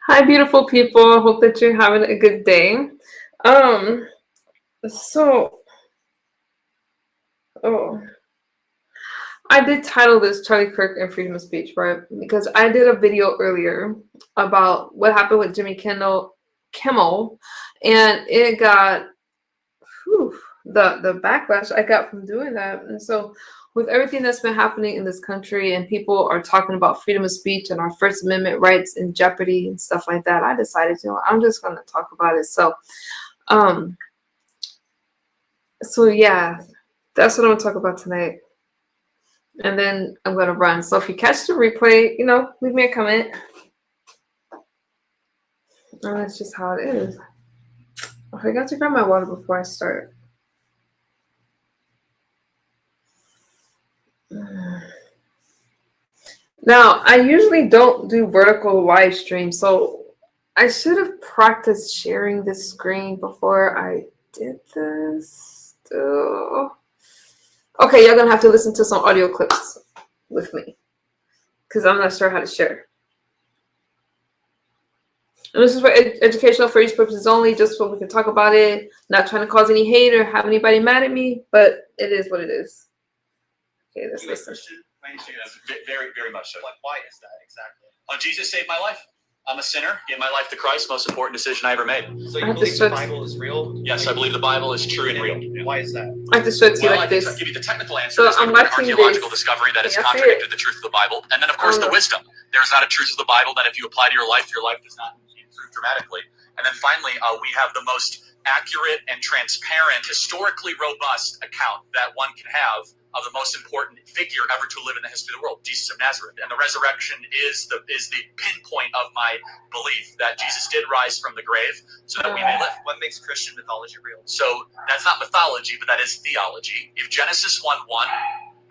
Hi, beautiful people. Hope that you're having a good day. Um, so, oh, I did title this Charlie Kirk and Freedom of Speech, right? Because I did a video earlier about what happened with Kimmel, and it got the backlash I got from doing that. And so, with everything that's been happening in this country, and people are talking about freedom of speech and our First Amendment rights in jeopardy and stuff like that, I decided, I'm just going to talk about it. Um, so yeah, that's what I'm gonna talk about tonight. And then I'm gonna run. So if you catch the replay, leave me a comment. And that's just how it is. I got to grab my water before I start. Now, I usually don't do vertical live streams, so I should have practiced sharing this screen before I did this. Okay, you're gonna have to listen to some audio clips with me because I'm not sure how to share. And this is for educational, for use purposes only, just so we can talk about it. Not trying to cause any hate or have anybody mad at me, but it is what it is. Okay, let's listen. Very, very much so. Why is that exactly? Jesus saved my life. I'm a sinner, gave my life to Christ, most important decision I ever made. So you believe the Bible is real? Yes, I believe the Bible is true and real. Why is that? I have to show it to you like this. I'll give you the technical answer. So I'm watching an archaeological discovery that has contradicted the truth of the Bible. And then, of course, the wisdom. There's not a truth of the Bible that if you apply to your life does not improve dramatically. And then finally, we have the most accurate and transparent, historically robust account that one can have of the most important figure ever to live in the history of the world, Jesus of Nazareth. And the resurrection is the pinpoint of my belief that Jesus did rise from the grave so that we may live. What makes Christian mythology real? So that's not mythology, but that is theology. If Genesis 1:1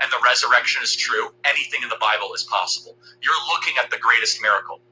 and the resurrection is true, anything in the Bible is possible. You're looking at the greatest miracle.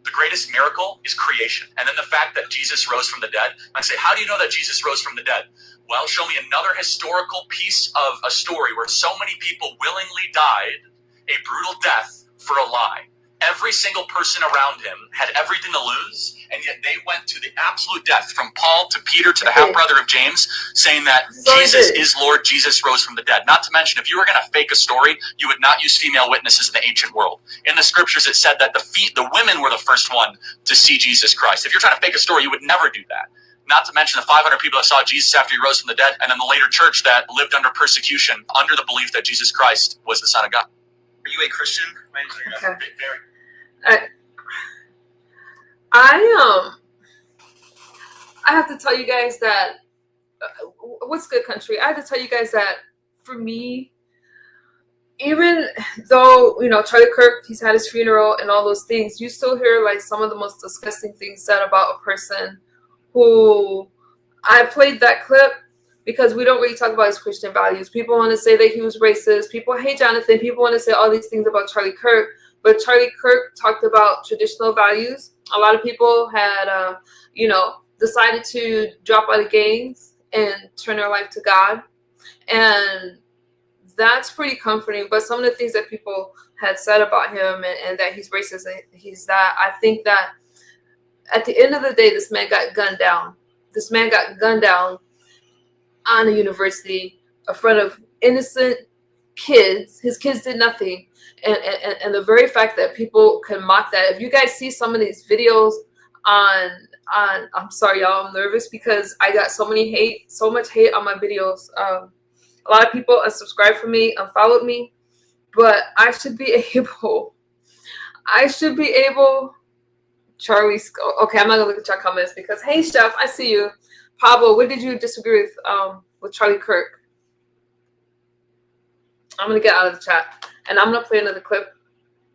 The greatest miracle is creation. And then the fact that Jesus rose from the dead. I say, how do you know that Jesus rose from the dead? Well, show me another historical piece of a story where so many people willingly died a brutal death for a lie. Every single person around him had everything to lose, and yet they went to the absolute death, from Paul to Peter to the half-brother of James, saying that Jesus is Lord, Jesus rose from the dead. Not to mention, if you were going to fake a story, you would not use female witnesses in the ancient world. In the scriptures, it said that the women were the first one to see Jesus Christ. If you're trying to fake a story, you would never do that. Not to mention the 500 people that saw Jesus after he rose from the dead, and then the later church that lived under persecution, under the belief that Jesus Christ was the Son of God. Are you a Christian? Okay. I have to tell you guys that what's good, country? I have to tell you guys that for me, even though Charlie Kirk, he's had his funeral and all those things, you still hear like some of the most disgusting things said about a person who I played that clip because we don't really talk about his Christian values. People want to say that he was racist. People hate Jonathan. People want to say all these things about Charlie Kirk. But Charlie Kirk talked about traditional values. A lot of people had, decided to drop out of gangs and turn their life to God. And that's pretty comforting. But some of the things that people had said about him and that he's racist, I think that at the end of the day, this man got gunned down. This man got gunned down on a university in front of innocent kids. His kids did nothing. And the very fact that people can mock that. If you guys see some of these videos on I'm sorry, y'all, I'm nervous because I got so much hate on my videos. A lot of people unsubscribed from me, unfollowed me, but I should be able, Charlie, okay, I'm not gonna look at your comments because, hey, Chef, I see you. Pablo, what did you disagree with Charlie Kirk? I'm gonna get out of the chat and I'm gonna play another clip.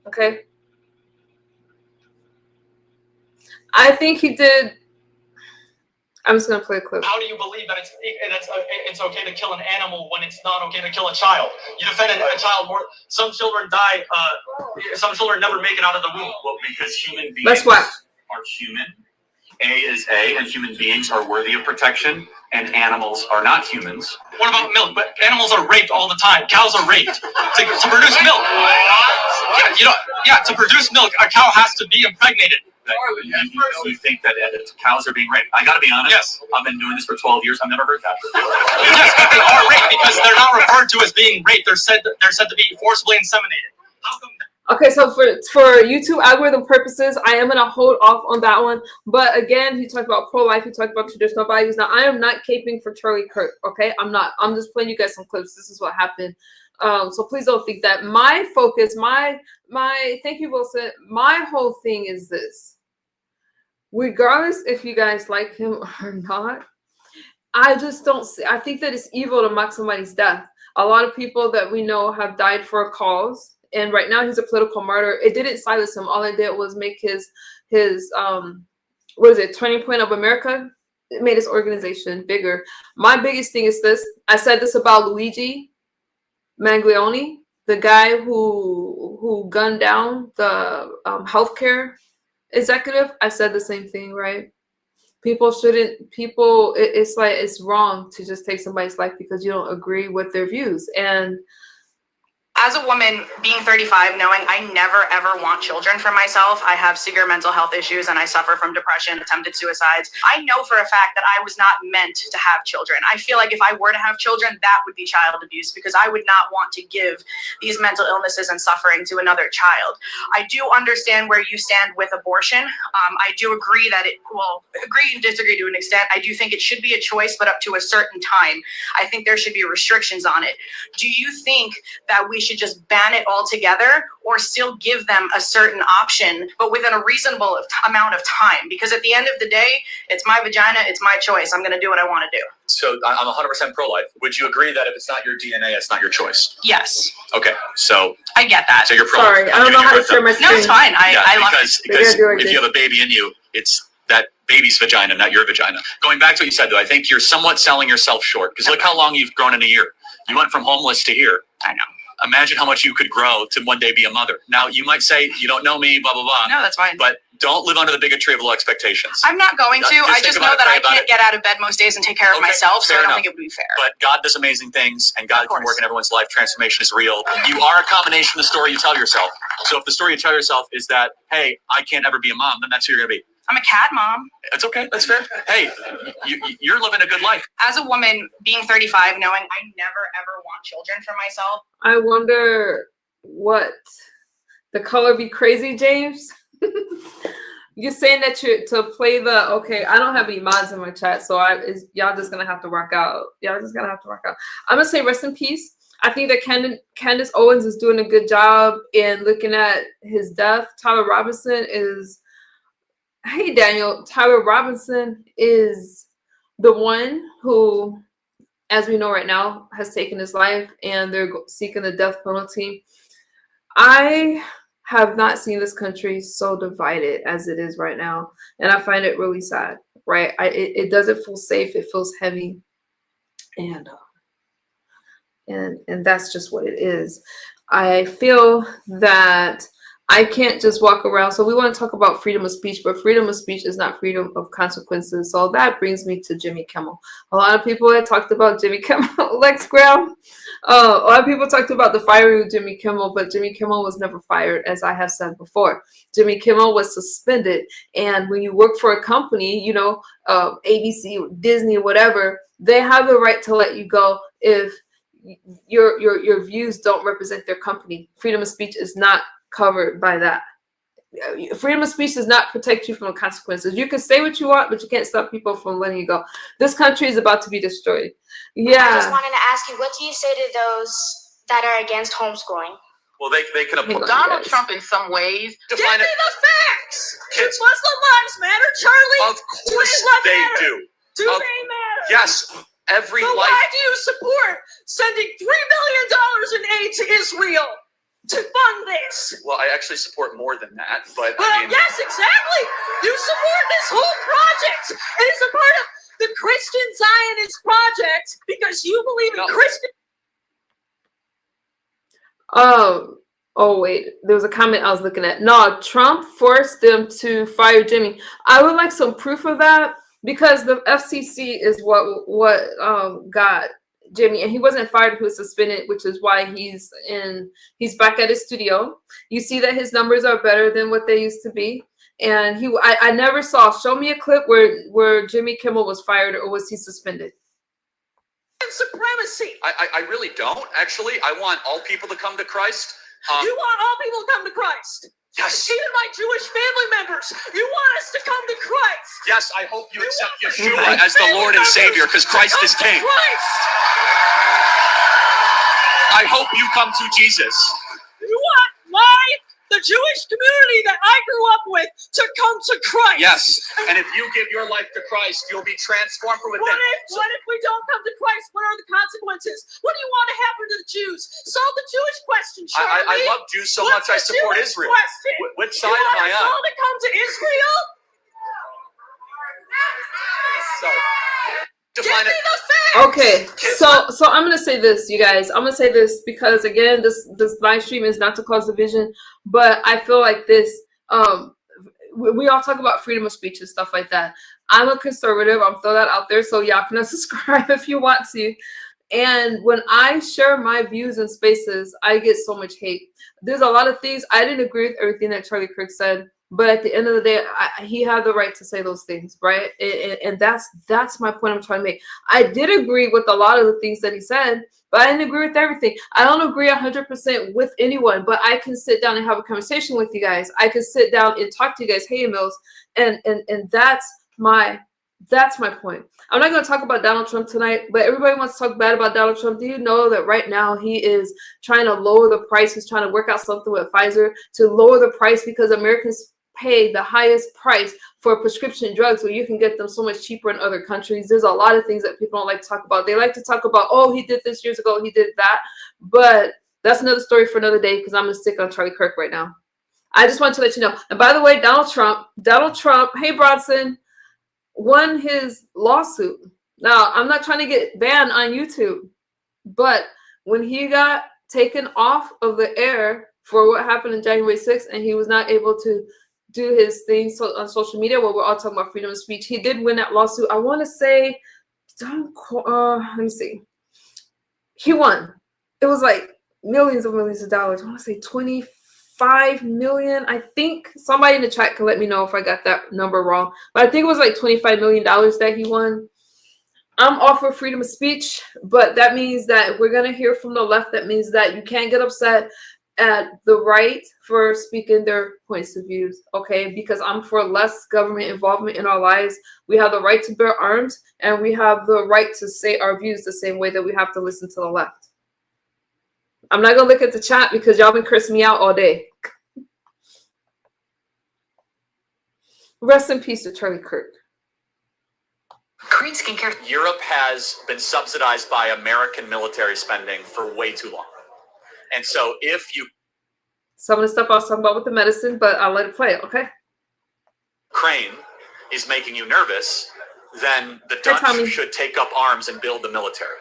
Okay. I think he did. I'm just gonna play a clip. How do you believe that it's okay to kill an animal when it's not okay to kill a child? You defended a child more. Some children die. Some children never make it out of the womb. Well, because human beings Let's watch. Are human. A is A, and human beings are worthy of protection, and animals are not humans. What about milk? But animals are raped all the time. Cows are raped to produce milk. Yeah, to produce milk, a cow has to be impregnated. You think that cows are being raped? I got to be honest. Yes. I've been doing this for 12 years. I've never heard that. Yes, but they are raped because they're not referred to as being raped. They're said to be forcibly inseminated. How come? Okay, so for YouTube algorithm purposes, I am gonna hold off on that one. But again, he talked about pro-life, he talked about traditional values. Now, I am not caping for Charlie Kirk. Okay, I'm not. I'm just playing you guys some clips. This is what happened. So please don't think that my focus, my thank you, Wilson. My whole thing is this. Regardless if you guys like him or not, I just don't see. I think that it's evil to mock somebody's death. A lot of people that we know have died for a cause. And right now he's a political martyr. It didn't silence him. All it did was make his what is it, Turning Point of America? It made his organization bigger. My biggest thing is this. I said this about Luigi Mangione, the guy who gunned down the healthcare executive. I said the same thing, right? It's like it's wrong to just take somebody's life because you don't agree with their views. And as a woman, being 35, knowing I never ever want children for myself, I have severe mental health issues and I suffer from depression, attempted suicides. I know for a fact that I was not meant to have children. I feel like if I were to have children, that would be child abuse because I would not want to give these mental illnesses and suffering to another child. I do understand where you stand with abortion. I do agree that agree and disagree to an extent. I do think it should be a choice, but up to a certain time. I think there should be restrictions on it. Do you think that we should just ban it altogether or still give them a certain option, but within a reasonable amount of time? Because at the end of the day, it's my vagina, it's my choice. I'm going to do what I want to do. So I'm 100% pro-life. Would you agree that if it's not your DNA, it's not your choice? Yes. Okay, so I get that. So you're pro-life. Sorry, I don't know how to share my screen. No, it's fine. I love it. Because if you have a baby in you, it's that baby's vagina, not your vagina. Going back to what you said, though, I think you're somewhat selling yourself short. Because look how long you've grown in a year. You went from homeless to here. I know. Imagine how much you could grow to one day be a mother. Now, you might say, you don't know me, blah, blah, blah. No, that's fine. But don't live under the bigotry of low expectations. I'm not going to. I just know that I can't get out of bed most days and take care of myself, so I don't think it would be fair. But God does amazing things, and God can work in everyone's life. Transformation is real. You are a combination of the story you tell yourself. So if the story you tell yourself is that, hey, I can't ever be a mom, then that's who you're going to be. I'm a cat mom. It's okay. That's fair. Hey, you're living a good life. As a woman, being 35, knowing I never, ever want children for myself. I wonder what the color be crazy, James. You're saying that to play the okay. I don't have any mods in my chat, so y'all just gonna have to rock out. Y'all just gonna have to rock out. I'm gonna say rest in peace. I think that Candace Owens is doing a good job in looking at his death. Tyler Robinson is. Hey, Daniel, Tyler Robinson is the one who, as we know right now, has taken his life and they're seeking the death penalty. I have not seen this country so divided as it is right now. And I find it really sad, right? It doesn't feel safe. It feels heavy. And that's just what it is. I feel that I can't just walk around. So we want to talk about freedom of speech, but freedom of speech is not freedom of consequences. So that brings me to Jimmy Kimmel. A lot of people had talked about Jimmy Kimmel, Lex Graham. A lot of people talked about the firing of Jimmy Kimmel, but Jimmy Kimmel was never fired, as I have said before. Jimmy Kimmel was suspended. And when you work for a company, you know, ABC, Disney, whatever, they have the right to let you go if your views don't represent their company. Freedom of speech is not covered by that. Freedom of speech does not protect you from the consequences. You can say what you want, but you can't stop people from letting you go. This country is about to be destroyed. Yeah. I just wanted to ask you, what do you say to those that are against homeschooling? Well, they could have Donald Trump in some ways. Give me the facts. Do Muslim lives matter, Charlie? Of course they do. Do they matter? Yes. Every so life. Why do you support sending $3 billion in aid to Israel to fund this? Well, I actually support more than that, but I mean, yes, exactly. You support this whole project. It is a part of the Christian Zionist project because you believe in Christian. Oh wait, there was a comment I was looking at. No, Trump forced them to fire Jimmy. I would like some proof of that because the FCC is what got Jimmy, and he wasn't fired, he was suspended, which is why he's back at his studio. You see that his numbers are better than what they used to be. And I never saw, show me a clip where Jimmy Kimmel was fired or was he suspended. Supremacy. I really don't, actually. I want all people to come to Christ. You want all people to come to Christ. Yes. Even my Jewish family members. You want us to come to Christ. Yes, I hope you accept Yeshua as the Lord and Savior, because Christ is King. Christ. I hope you come to Jesus. You want the Jewish community that I grew up with to come to Christ. Yes, and if you give your life to Christ, you'll be transformed from within. What if we don't come to Christ? What are the consequences? What do you want to happen to the Jews? Solve the Jewish question, Charlie. I love Jews so much I support Israel. Which side am I on? You want us all to come to Israel? So, define it. Okay, so I'm gonna say this, you guys. I'm gonna say this because again, this live stream is not to cause division, but I feel like this. We all talk about freedom of speech and stuff like that. I'm a conservative. I'm throwing that out there, so y'all can unsubscribe if you want to. And when I share my views in spaces, I get so much hate. There's a lot of things I didn't agree with everything that Charlie Kirk said. But at the end of the day, he had the right to say those things, right? And that's my point I'm trying to make. I did agree with a lot of the things that he said, but I didn't agree with everything. I don't agree 100% with anyone, but I can sit down and have a conversation with you guys. I can sit down and talk to you guys, hey, Mills, and that's my point. I'm not going to talk about Donald Trump tonight, but everybody wants to talk bad about Donald Trump. Do you know that right now he is trying to lower the price? He's trying to work out something with Pfizer to lower the price because Americans pay the highest price for prescription drugs where you can get them so much cheaper in other countries. There's a lot of things that people don't like to talk about. They like to talk about, oh, he did this years ago, he did that. But that's another story for another day because I'm going to stick on Charlie Kirk right now. I just want to let you know. And by the way, Donald Trump, hey, Bronson, won his lawsuit. Now, I'm not trying to get banned on YouTube, but when he got taken off of the air for what happened on January 6th and he was not able to do his things on social media where we're all talking about freedom of speech, he did win that lawsuit. I want to say, let me see. He won. It was like millions of dollars. I want to say 25 million. I think somebody in the chat can let me know if I got that number wrong, but I think it was like $25 million that he won. I'm all for freedom of speech, but that means that we're going to hear from the left. That means that you can't get upset at the right for speaking their points of views, okay? Because I'm for less government involvement in our lives. We have the right to bear arms, and we have the right to say our views the same way that we have to listen to the left. I'm not going to look at the chat because y'all been cursing me out all day. Rest in peace to Charlie Kirk. Korean skincare. Europe has been subsidized by American military spending for way too long. And so if you... Some of the stuff I was talking about with the medicine, but I'll let it play, okay? Ukraine is making you nervous, then the Dutch should take up arms and build the military.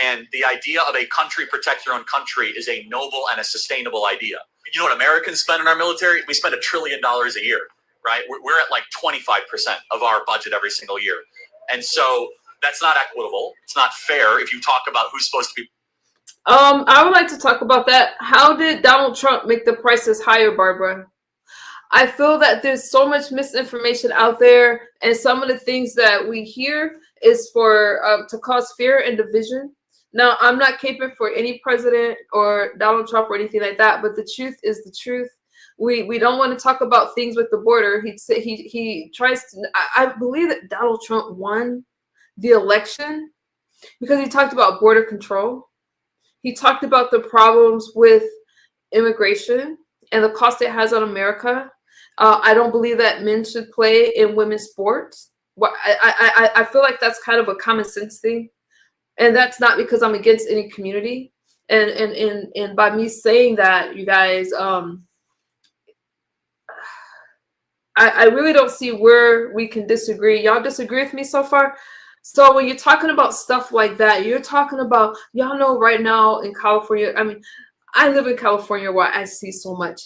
And the idea of a country protect your own country is a noble and a sustainable idea. You know what Americans spend in our military? We spend $1 trillion a year, right? We're at like 25% of our budget every single year. And so that's not equitable. It's not fair if you talk about who's supposed to be... I would like to talk about that. How did Donald Trump make the prices higher, Barbara? I feel that there's so much misinformation out there, and some of the things that we hear is for to cause fear and division. Now, I'm not caping for any president or Donald Trump or anything like that, but the truth is the truth. We don't want to talk about things with the border. He tries to. I believe that Donald Trump won the election because he talked about border control. He talked about the problems with immigration and the cost it has on America. I don't believe that men should play in women's sports. I feel like that's kind of a common sense thing. And that's not because I'm against any community. And by me saying that, you guys, I really don't see where we can disagree. Y'all disagree with me so far? So when you're talking about stuff like that, you're talking about, y'all know right now in California, I mean, I live in California where I see so much.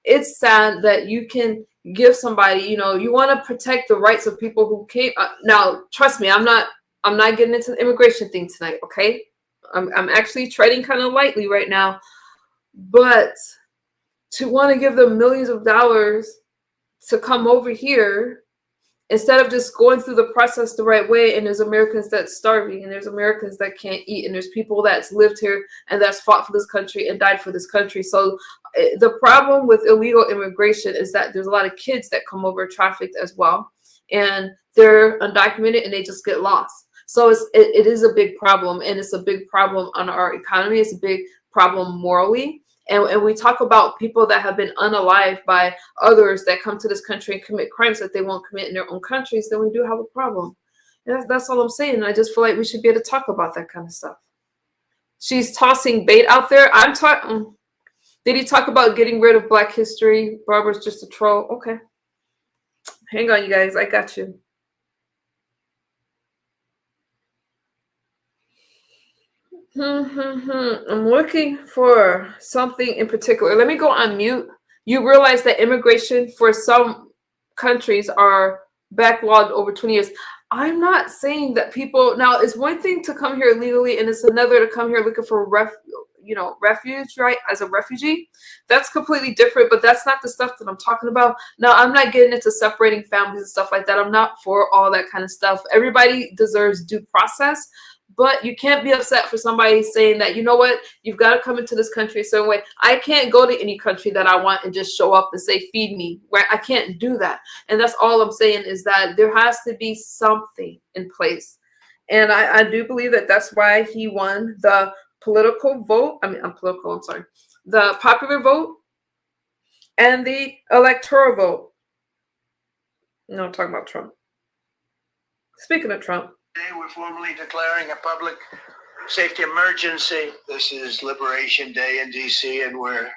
It's sad that you can give somebody, you know, you want to protect the rights of people who came. Now, trust me, I'm not getting into the immigration thing tonight, okay? I'm actually treading kind of lightly right now. But to want to give them millions of dollars to come over here instead of just going through the process the right way. And there's Americans that's starving, and there's Americans that can't eat, and there's people that's lived here and that's fought for this country and died for this country. So the problem with illegal immigration is that there's a lot of kids that come over trafficked as well, and they're undocumented and they just get lost. So it is a big problem, and it's a big problem on our economy. It's a big problem morally. And we talk about people that have been unalived by others that come to this country and commit crimes that they won't commit in their own countries, then we do have a problem. And that's all I'm saying. And I just feel like we should be able to talk about that kind of stuff. She's tossing bait out there. I'm talking. Did he talk about getting rid of Black history? Barbara's just a troll. Okay. Hang on, you guys. I got you. I'm looking for something in particular. Let me go on mute. You realize that immigration for some countries are backlogged over 20 years. I'm not saying that people, now it's one thing to come here illegally, and it's another to come here looking for refuge, right? As a refugee, that's completely different, but that's not the stuff that I'm talking about. Now, I'm not getting into separating families and stuff like that. I'm not for all that kind of stuff. Everybody deserves due process. But you can't be upset for somebody saying that, you know what, you've got to come into this country a certain way. I can't go to any country that I want and just show up and say, feed me, right? I can't do that. And that's all I'm saying, is that there has to be something in place. And I do believe that that's why he won the political vote. The popular vote and the electoral vote. No, I'm talking about Trump. Speaking of Trump. Today we're formally declaring a public safety emergency. This is Liberation Day in D.C., and we're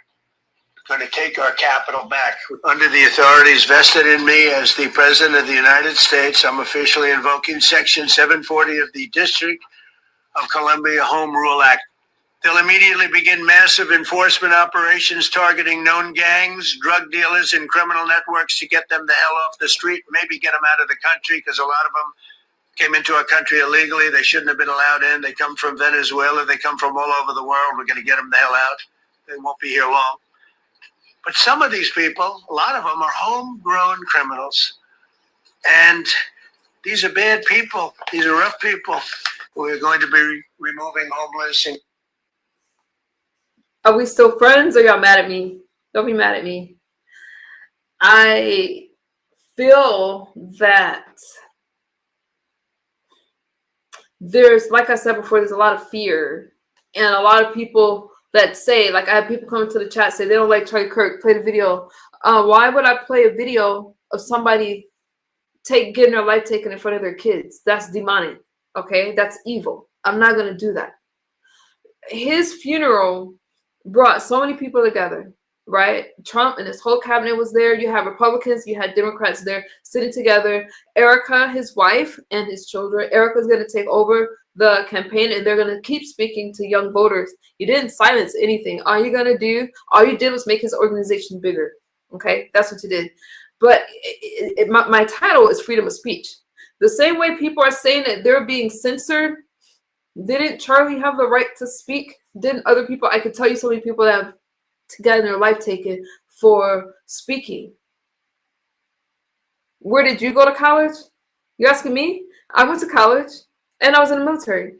going to take our capital back. Under the authorities vested in me as the President of the United States, I'm officially invoking Section 740 of the District of Columbia Home Rule Act. They'll immediately begin massive enforcement operations targeting known gangs, drug dealers, and criminal networks to get them the hell off the street, maybe get them out of the country, because a lot of them came into our country illegally. They shouldn't have been allowed in. They come from Venezuela. They come from all over the world. We're going to get them the hell out. They won't be here long. But some of these people, a lot of them, are homegrown criminals. And these are bad people. These are rough people. We're going to be removing homeless. And are we still friends, or y'all mad at me? Don't be mad at me. I feel that there's, like I said before, there's a lot of fear, and a lot of people that say, like, I have people coming to the chat say they don't like Charlie Kirk. Play the video. Why would I play a video of somebody getting their life taken in front of their kids? That's demonic. Okay, that's evil. I'm not gonna do that. His funeral brought so many people together, right? Trump and his whole cabinet was there. You have Republicans, you had Democrats there sitting together. Erica, his wife, and his children. Erica's going to take over the campaign, and they're going to keep speaking to young voters. You didn't silence anything. All you did was make his organization bigger. Okay, that's what you did. But my title is freedom of speech. The same way people are saying that they're being censored, didn't Charlie have the right to speak? Didn't other people? I could tell you so many people that have gotten their life taken for speaking. Where did you go to college? You're asking me? I went to college, and I was in the military.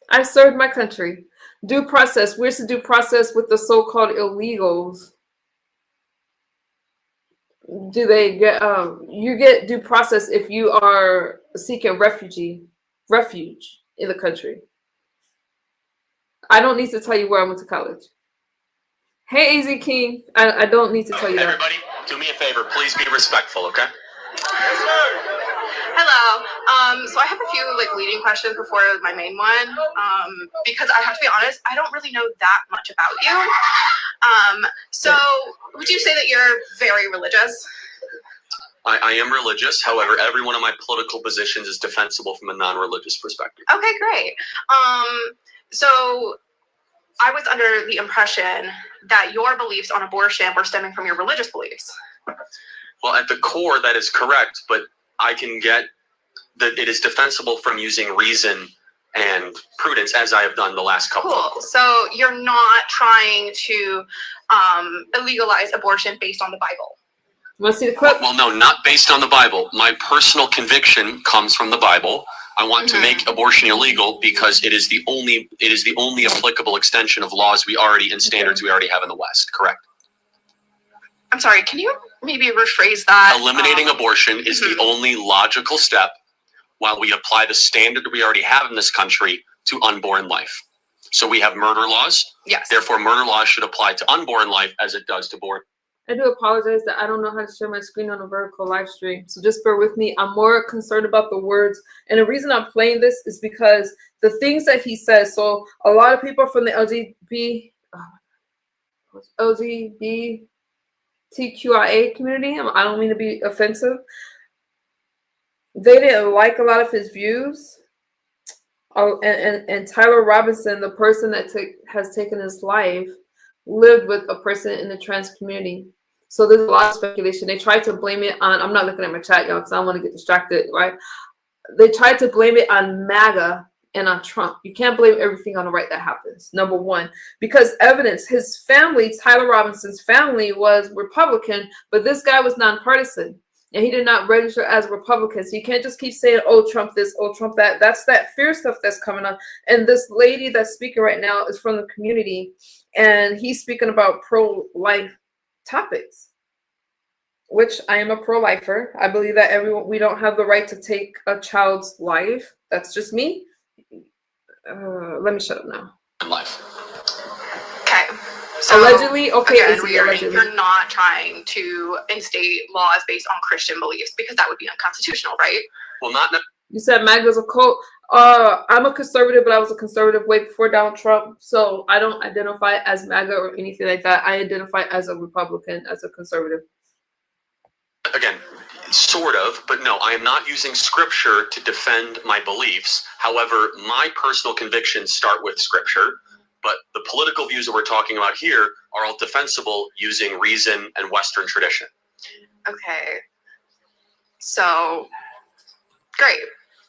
I served my country. Due process. Where's the due process with the so-called illegals? Do they get? You get due process if you are seeking refuge in the country. I don't need to tell you where I went to college. Hey, AZ King, I don't need to tell you that. Everybody, do me a favor. Please be respectful, okay? Hello. So I have a few leading questions before my main one. Because I have to be honest, I don't really know that much about you. So would you say that you're very religious? I am religious. However, every one of my political positions is defensible from a non-religious perspective. Okay, great. So I was under the impression that your beliefs on abortion were stemming from your religious beliefs. Well, at the core, that is correct, but I can get that it is defensible from using reason and prudence, as I have done the last couple of Cool. quarters. So you're not trying to illegalize abortion based on the Bible. Want to see the clip? Well, no, not based on the Bible. My personal conviction comes from the Bible. I want to make abortion illegal because it is the only applicable extension of laws we already and standards we already have in the West. Correct. I'm sorry, can you maybe rephrase that? Eliminating abortion is the only logical step while we apply the standard we already have in this country to unborn life. So we have murder laws. Yes. Therefore, murder laws should apply to unborn life as it does to born. I do apologize that I don't know how to share my screen on a vertical live stream. So just bear with me. I'm more concerned about the words. And the reason I'm playing this is because the things that he says. So a lot of people from the LGBTQIA community, I don't mean to be offensive, they didn't like a lot of his views. And Tyler Robinson, the person that has taken his life, lived with a person in the trans community. So there's a lot of speculation. They tried to blame it on, I'm not looking at my chat, y'all, because I don't want to get distracted, right? They tried to blame it on MAGA and on Trump. You can't blame everything on the right that happens, number one. Because evidence, his family, Tyler Robinson's family, was Republican, but this guy was nonpartisan. And he did not register as a Republican. So you can't just keep saying, oh, Trump this, oh, Trump that. That's that fear stuff that's coming up. And this lady that's speaking right now is from the community. And he's speaking about pro-life topics, which I am a pro-lifer. I believe that we don't have the right to take a child's life. That's just me. Let me shut up now. Life. Okay. So allegedly, okay, again, allegedly. You're not trying to instate laws based on Christian beliefs because that would be unconstitutional, right? Well, not. You said MAGA's a cult. I'm a conservative, but I was a conservative way before Donald Trump. So I don't identify as MAGA or anything like that. I identify as a Republican, as a conservative. Again, sort of, but no, I am not using scripture to defend my beliefs. However, my personal convictions start with scripture, but the political views that we're talking about here are all defensible using reason and Western tradition. Okay. So, great.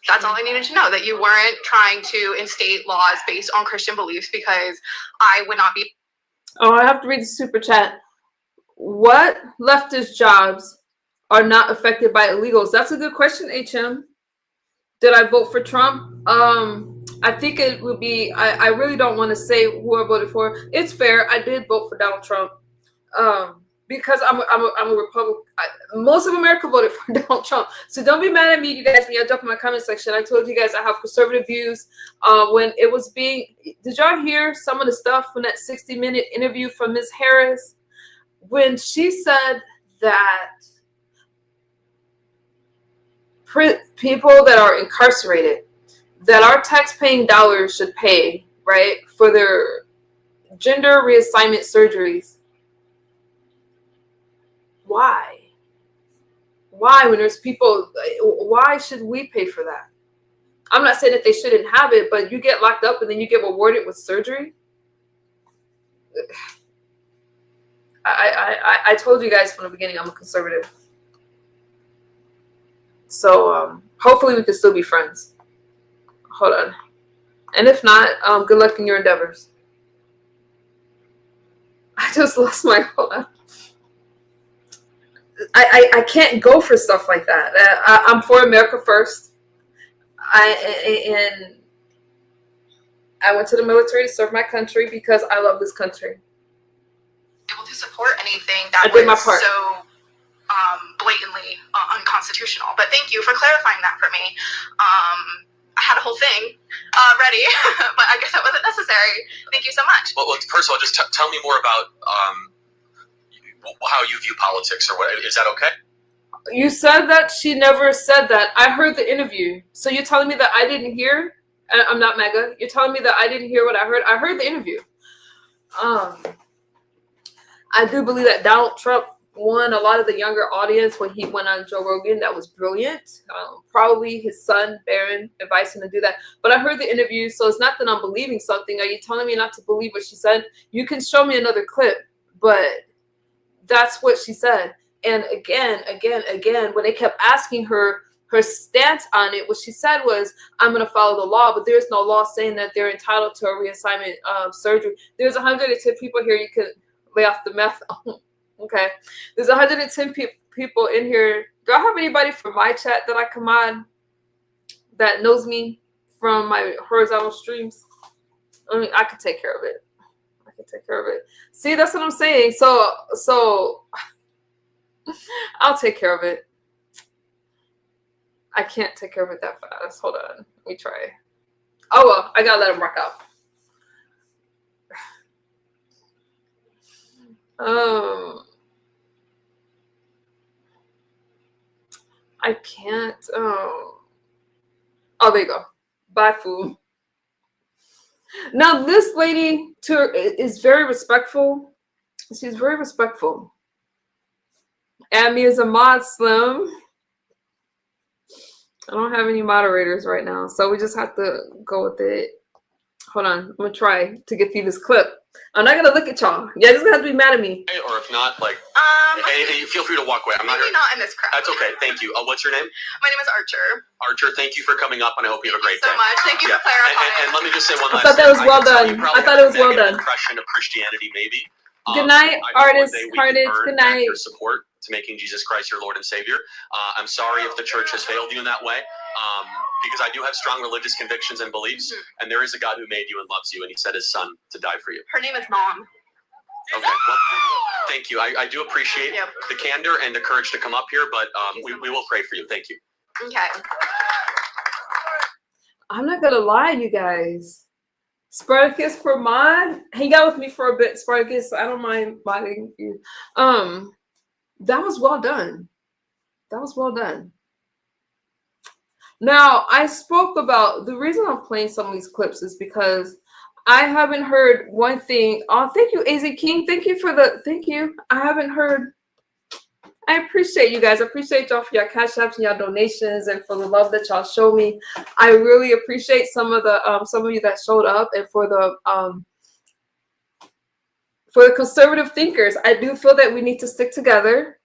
That's all I needed to know, that you weren't trying to instate laws based on Christian beliefs because I would not be. Oh, I have to read the super chat. What leftist jobs are not affected by illegals? That's a good question, HM. Did I vote for Trump? I think it would be, I really don't want to say who I voted for. It's fair. I did vote for Donald Trump. Because I'm a Republican. Most of America voted for Donald Trump. So don't be mad at me, you guys, when y'all jump in my comment section. I told you guys I have conservative views. When it was being, did y'all hear some of the stuff from that 60-minute interview from Ms. Harris? When she said that people that are incarcerated, that our tax-paying dollars should pay, right, for their gender reassignment surgeries. Why? Why, when there's people, why should we pay for that? I'm not saying that they shouldn't have it, but you get locked up and then you get rewarded with surgery. I told you guys from the beginning I'm a conservative. So hopefully we can still be friends. Hold on. And if not, good luck in your endeavors. I just lost my, hold on. I can't go for stuff like that. I'm for America first. And I went to the military to serve my country because I love this country. Able to support anything that I did my was part. so blatantly unconstitutional. But thank you for clarifying that for me. I had a whole thing ready, but I guess that wasn't necessary. Thank you so much. Well, first of all, just tell me more about how you view politics, or what. Is that okay? You said that she never said that. I heard the interview. So you're telling me that I didn't hear? I'm not MAGA. You're telling me that I didn't hear what I heard? I heard the interview. I do believe that Donald Trump won a lot of the younger audience when he went on Joe Rogan. That was brilliant. Probably his son, Barron, advised him to do that. But I heard the interview, so it's not that I'm believing something. Are you telling me not to believe what she said? You can show me another clip, but that's what she said. And again, when they kept asking her her stance on it, what she said was, I'm going to follow the law, but there's no law saying that they're entitled to a reassignment surgery. There's 110 people here. You can lay off the meth. Okay. There's 110 people in here. Do I have anybody from my chat that I come on that knows me from my horizontal streams? I mean, I could take care of it. I can take care of it. See, that's what I'm saying. So I'll take care of it. I can't take care of it that fast. Hold on. Let me try. Oh, well, I gotta let him rock out. I can't. Oh, there you go. Bye, fool. Now, this lady is very respectful. She's very respectful. Add me as a mod, Slim. I don't have any moderators right now, so we just have to go with it. Hold on. I'm going to try to get through this clip. I'm not going to look at y'all. Yeah, just going to have to be mad at me. Or if not, like, hey, feel free to walk away. I'm not here. Not in this crowd. That's okay. Thank you. What's your name? My name is Archer. Archer, thank you for coming up, and I hope you have a great day. So much. Thank you for clarifying. And let me just say one last thought that was well done. I thought it was well done. Impression of Christianity, maybe. Good night, artist, Carnage. Good night. Your support to making Jesus Christ your Lord and Savior. I'm sorry if the church has failed you in that way, because I do have strong religious convictions and beliefs, and there is a God who made you and loves you, and he sent his son to die for you. Her name is Mom. Okay, well, thank you. I do appreciate the candor and the courage to come up here, but we will pray for you. Thank you. Okay. I'm not going to lie, you guys. Spartacus for mod. Hang out with me for a bit, Spartacus. I don't mind modding you. That was well done. That was well done. Now, I spoke about the reason I'm playing some of these clips is because I haven't heard one thing. Oh, thank you, AZ King. Thank you for the thank you. I haven't heard. I appreciate you guys. I appreciate y'all for your cash apps and your donations and for the love that y'all show me. I really appreciate some of you that showed up, and for the conservative thinkers. I do feel that we need to stick together.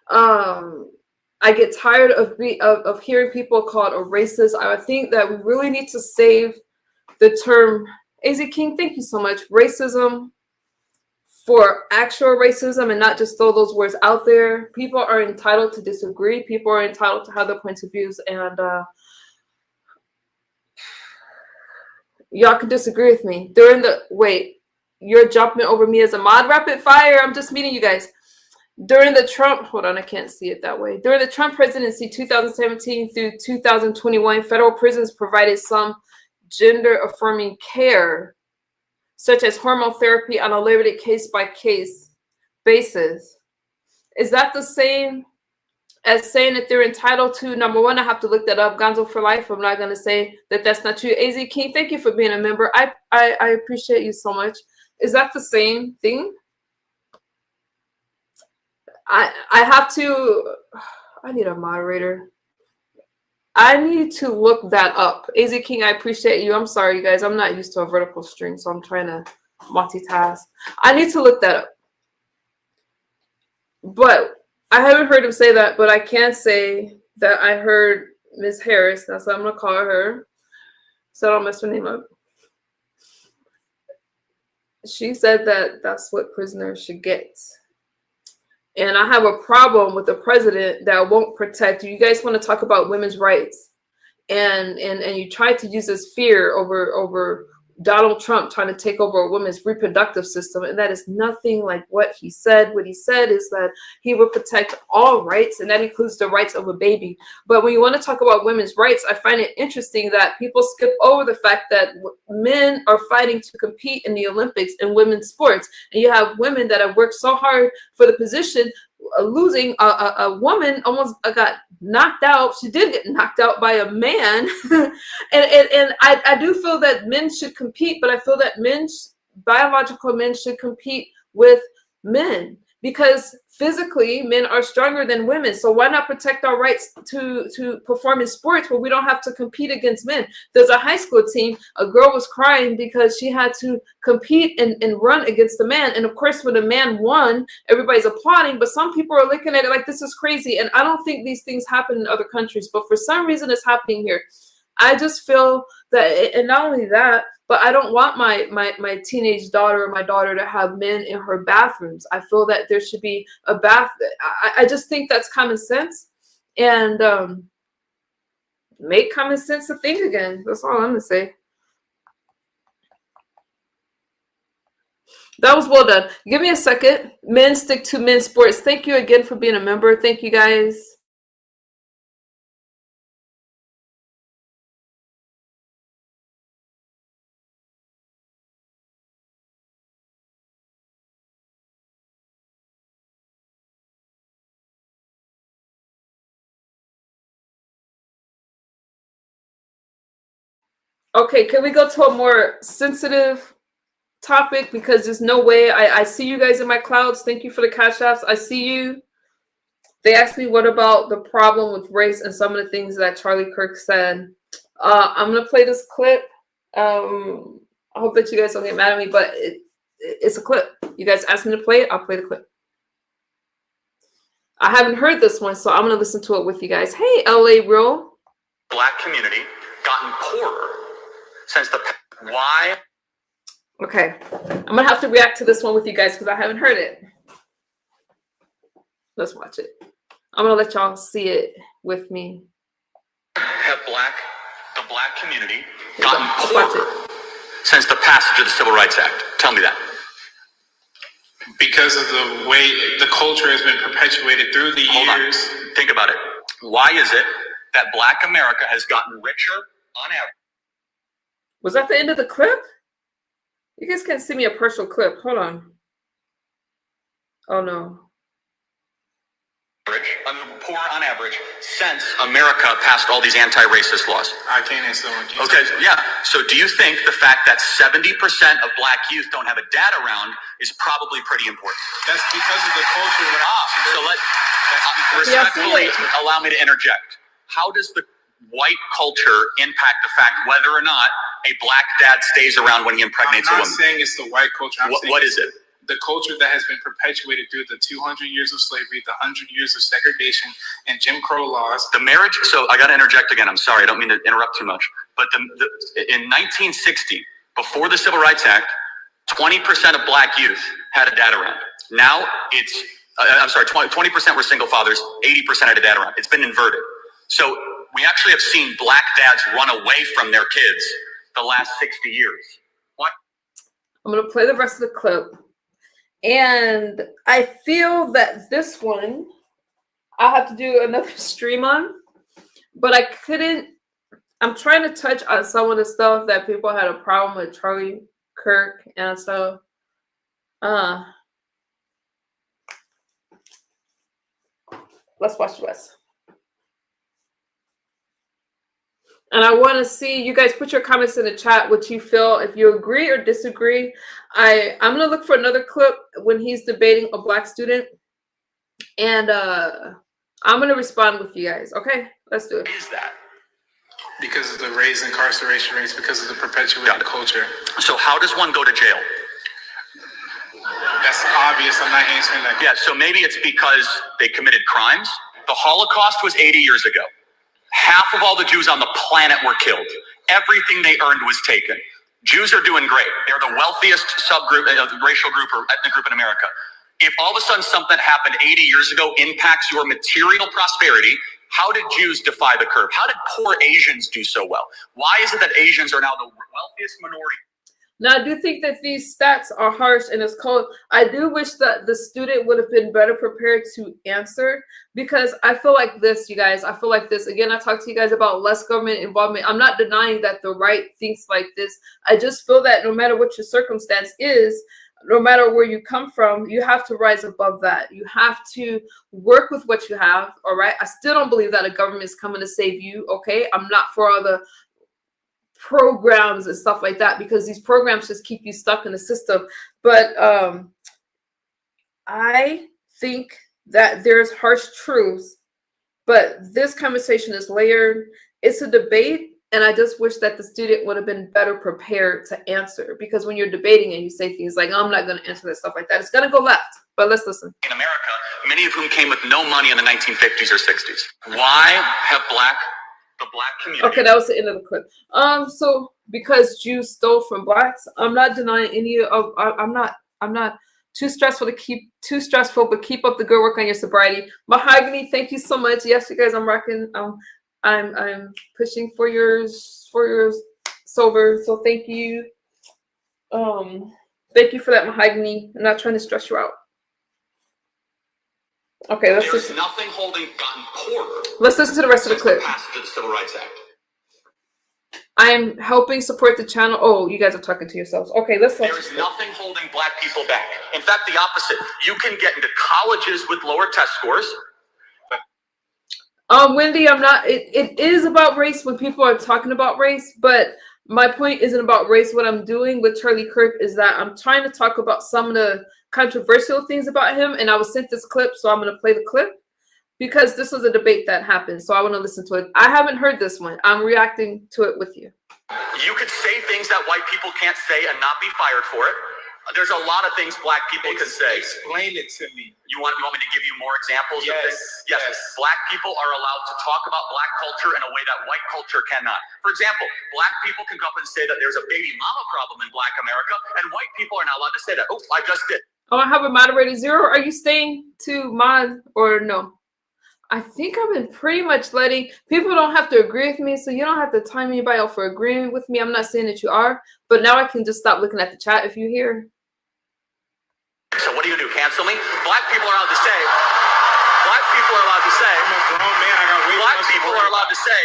I get tired of hearing people called a racist. I think that we really need to save the term AZ King. Thank you so much. Racism for actual racism and not just throw those words out there. People are entitled to disagree. People are entitled to have their points of views, and y'all can disagree with me. You're jumping over me as a mod. Rapid fire. I'm just meeting you guys. During the Trump, hold on, I can't see it that way. During the Trump presidency, 2017 through 2021, federal prisons provided some gender-affirming care, such as hormone therapy on a limited case-by-case basis. Is that the same as saying that they're entitled to? Number one, I have to look that up. Gonzo for life. I'm not going to say that that's not true. AZ King, thank you for being a member. I appreciate you so much. Is that the same thing? I need a moderator. I need to look that up. AZ King, I appreciate you. I'm sorry, you guys. I'm not used to a vertical stream, so I'm trying to multitask. I need to look that up. But I haven't heard him say that, but I can say that I heard Ms. Harris. That's what I'm going to call her, so I don't mess her name up. She said that that's what prisoners should get. And I have a problem with the president that won't protect you. You guys want to talk about women's rights, and you try to use this fear over Donald Trump trying to take over a women's reproductive system, and that is nothing like what he said. What he said is that he would protect all rights, and that includes the rights of a baby. But when you want to talk about women's rights, I find it interesting that people skip over the fact that men are fighting to compete in the Olympics in women's sports, and you have women that have worked so hard for the position. Losing a woman almost got knocked out. She did get knocked out by a man. and I do feel that men should compete, but I feel that biological men should compete with men, because physically men are stronger than women. So why not protect our rights to perform in sports where we don't have to compete against men? There's a high school team, a girl was crying because she had to compete and run against a man. And of course, when a man won, everybody's applauding, but some people are looking at it like this is crazy. And I don't think these things happen in other countries, but for some reason it's happening here. I just feel that, and not only that, but I don't want my teenage daughter or my daughter to have men in her bathrooms. I feel that there should be a bath. I just think that's common sense, and make common sense a thing again. That's all I'm gonna say. That was well done. Give me a second. Men stick to men's sports. Thank you again for being a member. Thank you guys. Okay, can we go to a more sensitive topic? Because there's no way. I see you guys in my clouds. Thank you for the cash apps. I see you. They asked me what about the problem with race and some of the things that Charlie Kirk said. I'm going to play this clip. I hope that you guys don't get mad at me, but it's a clip. You guys asked me to play it. I'll play the clip. I haven't heard this one, so I'm going to listen to it with you guys. Hey, LA Real. Black community gotten poorer since the why? Okay, I'm gonna have to react to this one with you guys because I haven't heard it. Let's watch it. I'm gonna let y'all see it with me. Have the black community gotten Let's watch poorer since the passage of the Civil Rights Act? Tell me that. Because of the way the culture has been perpetuated through the years. Think about it. Why is it that Black America has gotten richer on average? Was that the end of the clip? You guys can't see me a partial clip. Hold on. Oh no. Poor on average since America passed all these anti-racist laws. I can't answer that one. Okay, yeah. So do you think the fact that 70% of Black youth don't have a dad around is probably pretty important? That's because of the culture. So respectfully, allow me to interject. How does the white culture impact the fact whether or not a Black dad stays around when he impregnates a woman? I'm not saying it's the white culture. What is it? The culture that has been perpetuated through the 200 years of slavery, the 100 years of segregation, and Jim Crow laws. The marriage. So I got to interject again. I'm sorry. I don't mean to interrupt too much. But in 1960, before the Civil Rights Act, 20% of Black youth had a dad around. Now it's, 20% were single fathers, 80% had a dad around. It's been inverted. So we actually have seen Black dads run away from their kids the last 60 years. What? I'm going to play the rest of the clip. And I feel that this one, I'll have to do another stream on. But I couldn't, I'm trying to touch on some of the stuff that people had a problem with Charlie Kirk and stuff. Let's watch the rest. And I want to see you guys put your comments in the chat, what you feel, if you agree or disagree. I'm going to look for another clip when he's debating a Black student. And I'm going to respond with you guys. Okay, let's do it. Is that? Because of the raised incarceration rates, because of the perpetuated culture. So how does one go to jail? That's obvious. I'm not answering that. Yeah, so maybe it's because they committed crimes. The Holocaust was 80 years ago. Half of all the Jews on the planet were killed. Everything they earned was taken. Jews are doing great. They're the wealthiest subgroup, racial group or ethnic group in America. If all of a sudden something happened 80 years ago impacts your material prosperity, how did Jews defy the curve? How did poor Asians do so well? Why is it that Asians are now the wealthiest minority? Now, I do think that these stats are harsh and it's cold. I do wish that the student would have been better prepared to answer, because I feel like this, you guys. I feel like this. Again, I talked to you guys about less government involvement. I'm not denying that the right thinks like this. I just feel that no matter what your circumstance is, no matter where you come from, you have to rise above that. You have to work with what you have, all right? I still don't believe that a government is coming to save you, okay? I'm not for all the programs and stuff like that, because these programs just keep you stuck in the system. But I think that there's harsh truths, but this conversation is layered. It's a debate, and I just wish that the student would have been better prepared to answer, because when you're debating and you say things like, oh, I'm not going to answer that, stuff like that, it's going to go left. But let's listen. In America, many of whom came with no money in the 1950s or 60s. Why have the black community? Okay, that was the end of the clip. So because Jews stole from blacks, I'm not denying any of. I'm not too stressful, but keep up the good work on your sobriety. Mahogany, thank you so much. Yes, you guys, I'm rocking. I'm pushing for your sober. So thank you. Thank you for that, Mahogany. I'm not trying to stress you out. Okay, There's nothing gotten poorer. Let's listen to the rest of the clip. Passage of the Civil Rights Act. I'm helping support the channel. Oh, you guys are talking to yourselves. Okay, let's There is nothing holding black people back. In fact, the opposite. You can get into colleges with lower test scores. Wendy, I'm not. It is about race when people are talking about race, but my point isn't about race. What I'm doing with Charlie Kirk is that I'm trying to talk about some of the controversial things about him, and I was sent this clip, so I'm going to play the clip because this was a debate that happened, so I want to listen to it. I haven't heard this one. I'm reacting to it with you. You could say things that white people can't say and not be fired for it. There's a lot of things black people can say. Explain it to me. You want me to give you more examples of Yes, things? yes. Black people are allowed to talk about black culture in a way that white culture cannot. For example, black people can come up and say that there's a baby mama problem in black America, and white people are not allowed to say that. Oh, I just did. Oh, I have a moderator. Zero, are you staying to mod or no? I think I've been pretty much letting people don't have to agree with me, so you don't have to time anybody out for agreeing with me. I'm not saying that you are, but now I can just stop looking at the chat if you hear. So what are you gonna do? Cancel me? Black people are allowed to say. Black people are allowed to say. I'm a grown man. I got way Black too much people to are worry allowed to say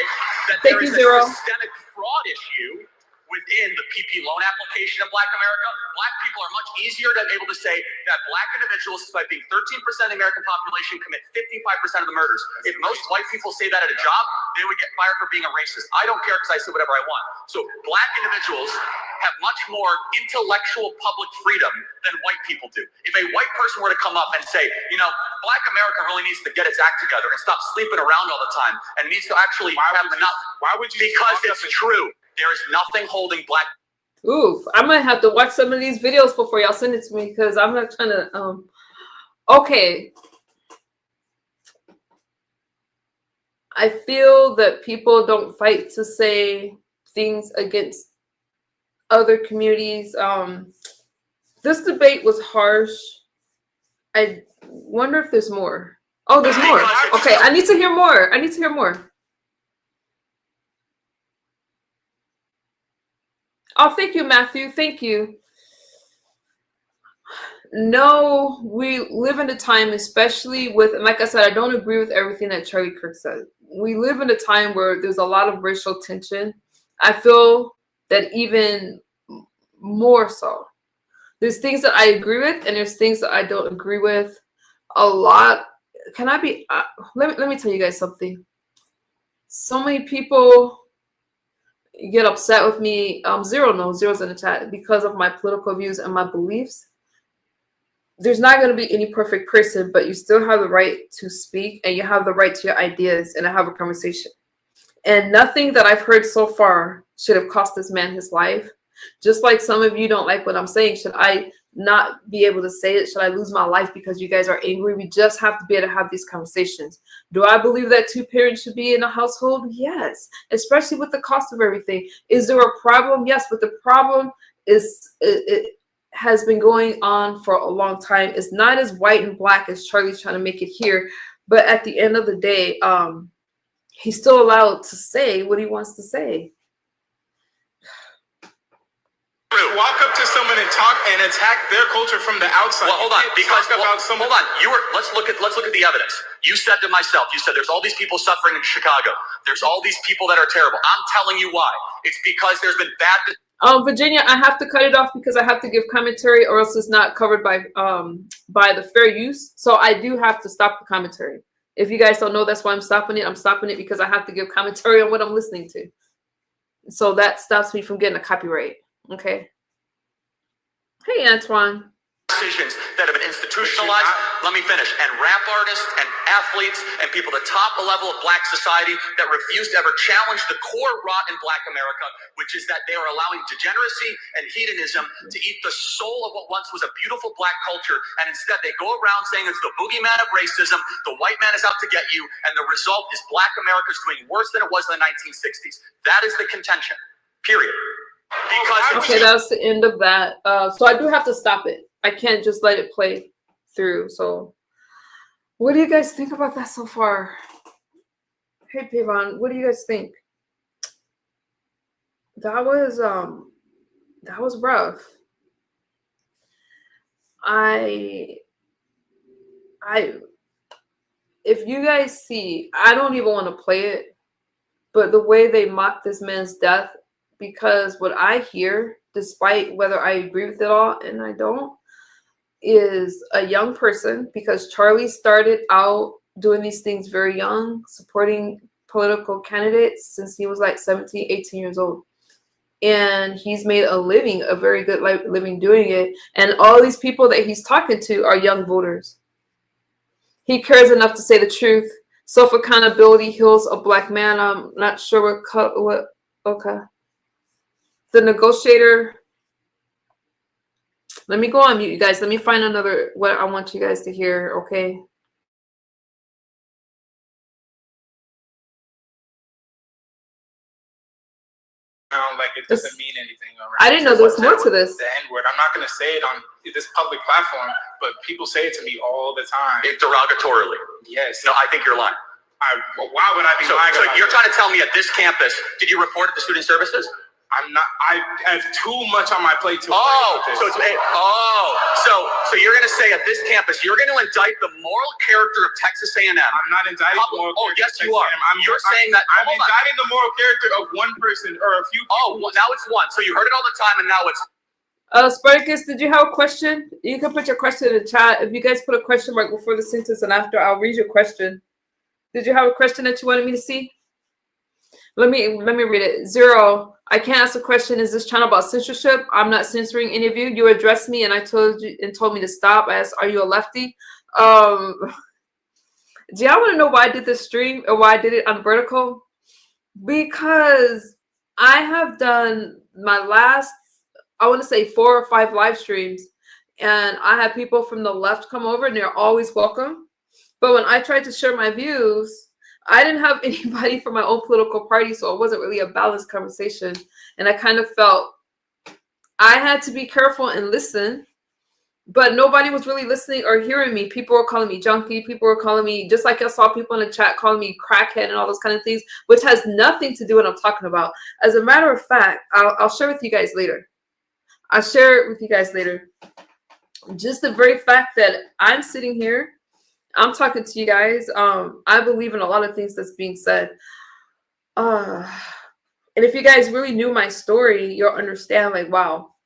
that Thank there you, is Zero. a systemic fraud issue within the PP loan application of black America. Black people are much easier to be able to say that black individuals, despite being 13% of the American population, commit 55% of the murders. If most white people say that at a job, they would get fired for being a racist. I don't care because I say whatever I want. So black individuals have much more intellectual public freedom than white people do. If a white person were to come up and say, you know, black America really needs to get its act together and stop sleeping around all the time and needs to actually have enough. Why would you? Because it's true. There is nothing holding black. Ooh, I might have to watch some of these videos before y'all send it to me because I'm not trying to. Okay. I feel that people don't fight to say things against other communities. This debate was harsh. I wonder if there's more. Oh, there's more. Okay, I need to hear more. I need to hear more. Oh, thank you, Matthew. Thank you. No, we live in a time, especially with, and like I said, I don't agree with everything that Charlie Kirk said. We live in a time where there's a lot of racial tension. I feel that even more so. There's things that I agree with, and there's things that I don't agree with a lot. Can I be, let me tell you guys something. So many people get upset with me. Zero's in the chat because of my political views and my beliefs. There's not going to be any perfect person, but you still have the right to speak and you have the right to your ideas and to have a conversation. And nothing that I've heard so far should have cost this man his life. Just like some of you don't like what I'm saying. Should I not be able to say it? Should I lose my life because you guys are angry? We just have to be able to have these conversations. Do I believe that 2 parents should be in a household? Yes, especially with the cost of everything. Is there a problem? Yes, but the problem is it has been going on for a long time. It's not as white and black as Charlie's trying to make it here, but at the end of the day, he's still allowed to say what he wants to say. Walk up to someone and talk and attack their culture from the outside. Well, hold on, because hold on. Let's look at the evidence. You said to myself, you said there's all these people suffering in Chicago. There's all these people that are terrible. I'm telling you why. It's because there's been bad. Virginia, I have to cut it off because I have to give commentary, or else it's not covered by the fair use. So I do have to stop the commentary. If you guys don't know, that's why I'm stopping it. I'm stopping it because I have to give commentary on what I'm listening to. So that stops me from getting a copyright. Okay. Hey, Antoine. decisions that have been institutionalized. Let me finish. And rap artists and athletes and people at the top level of black society that refuse to ever challenge the core rot in black America, which is that they are allowing degeneracy and hedonism to eat the soul of what once was a beautiful black culture. And instead they go around saying it's the boogeyman of racism, the white man is out to get you, and the result is black America is doing worse than it was in the 1960s. That is the contention. Period. Because okay, that's the end of that. So I do have to stop it. I can't just let it play through. So what do you guys think about that so far? Hey Pavon, what do you guys think? That was rough. If you guys see, I don't even want to play it, but the way they mock this man's death, because what I hear, despite whether I agree with it all and I don't, is a young person, because Charlie started out doing these things very young, supporting political candidates since he was like 17, 18 years old. And he's made a living, a very good living doing it. And all these people that he's talking to are young voters. He cares enough to say the truth. Self-accountability heals a black man. I'm not sure what okay. The negotiator. Let me go on mute, you guys. Let me find another, what I want you guys to hear, okay? Like it doesn't mean anything. I didn't know there was more to this. The N-word. I'm not going to say it on this public platform, but people say it to me all the time. derogatorily. Yes. No, I think you're lying. Why would I be lying? So you're trying to tell me at this campus, did you report it to student services? I'm not. I have too much on my plate to. So you're going to say at this campus, you're going to indict the moral character of Texas A&M. I'm not indicting the moral character. Yes, you are. You're saying that. I'm indicting the moral character of one person or a few people. Well, now it's one. So you heard it all the time, and now it's. Spartacus, did you have a question? You can put your question in the chat. If you guys put a question mark before the sentence and after, I'll read your question. Did you have a question that you wanted me to see? Let me read it. Zero. I can't ask a question. Is this channel about censorship? I'm not censoring any of you. You addressed me and I told me to stop. I asked, are you a lefty? Do y'all want to know why I did this stream or why I did it on vertical? Because I have done my last, I want to say 4 or 5 live streams, and I had people from the left come over and they're always welcome. But when I tried to share my views, I didn't have anybody from my own political party, so it wasn't really a balanced conversation. And I kind of felt I had to be careful and listen, but nobody was really listening or hearing me. People were calling me junkie. People were calling me, just like I saw people in the chat calling me crackhead and all those kind of things, which has nothing to do with what I'm talking about. As a matter of fact, I'll share with you guys later. I'll share it with you guys later. Just the very fact that I'm sitting here, I'm talking to you guys. I believe in a lot of things that's being said. And if you guys really knew my story, you'll understand, like, wow,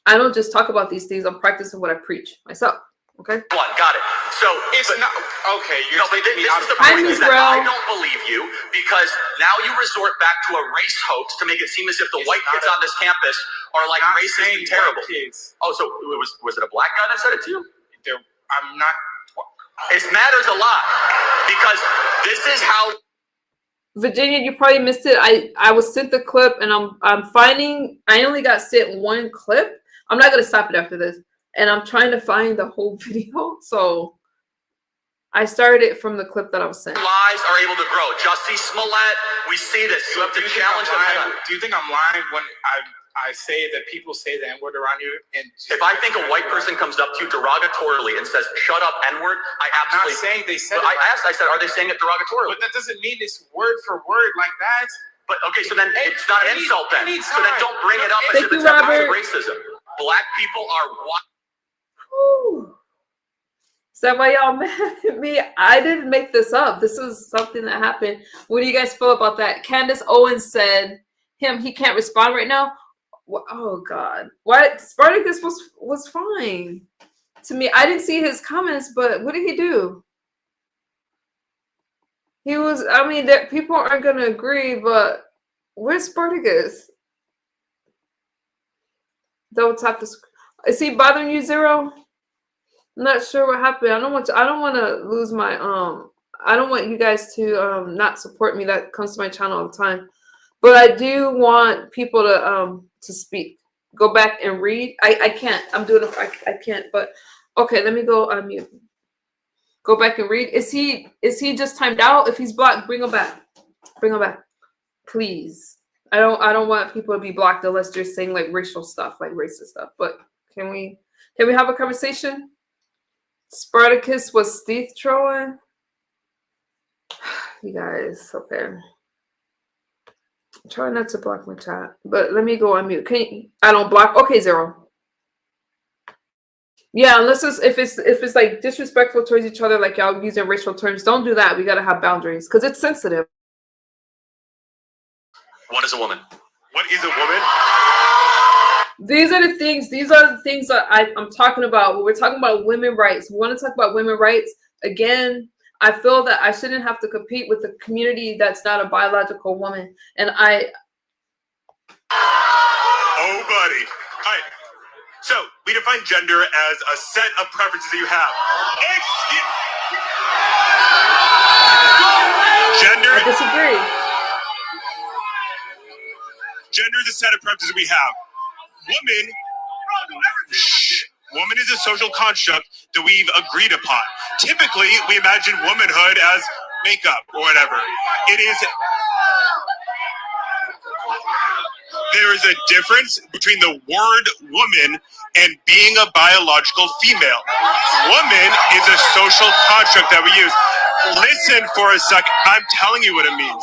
I don't just talk about these things. I'm practicing what I preach myself. Okay? Got it. So it's not okay. You're this is the point is that I don't believe you, because now you resort back to a race hoax to make it seem as if the white kids on this campus are like racist and terrible. Kids. Oh, so was it a black guy that said it to you? I'm not. It matters a lot, because this is how. Virginia, you probably missed it. I was sent the clip, and I'm finding. I only got sent one clip. I'm not gonna stop it after this, and I'm trying to find the whole video. So I started it from the clip that I was sent. Lies are able to grow. Jussie Smollett, we see this. You have to challenge them. Do you think I'm lying when I say that people say the N-word around you? And if I think a white person comes up to you derogatorily and says, shut up, N-word, I absolutely... I'm not saying they said it. I said, are they saying it derogatorily? But that doesn't mean it's word for word like that. But, okay, so then it's not an insult then. So then don't bring it up as if it's racism. Black people are white. Is that why y'all mad at me? I didn't make this up. This is something that happened. What do you guys feel about that? Candace Owens said he can't respond right now. Oh God! Why Spartacus was fine to me. I didn't see his comments, but what did he do? He was. I mean, that people aren't gonna agree, but where's Spartacus? Double tap the screen. Is he bothering you, Zero? I'm not sure what happened. I don't want to lose my I don't want you guys to not support me. That comes to my channel all the time. But I do want people to speak. Go back and read. I can't. I'm doing it. I can't. But okay, let me go on mute. Go back and read. Is he just timed out? If he's blocked, bring him back. Bring him back. Please. I don't want people to be blocked unless they're saying like racial stuff, like racist stuff. But can we have a conversation? Spartacus was thief trolling. You guys, okay. Try not to block my chat, but let me go on mute. I don't block. Okay, Zero. Yeah, unless if it's like disrespectful towards each other, like y'all using racial terms, don't do that. We gotta have boundaries because it's sensitive. What is a woman? What is a woman? These are the things that I'm talking about. When we're talking about women's rights, we want to talk about women's rights. Again, I feel that I shouldn't have to compete with a community that's not a biological woman. And Oh, buddy. All right. So we define gender as a set of preferences that you have. Gender. I disagree. Gender is a set of preferences that we have. Woman is a social construct that we've agreed upon. Typically, we imagine womanhood as makeup or whatever. There is a difference between the word woman and being a biological female. Woman is a social construct that we use. Listen for a second. I'm telling you what it means.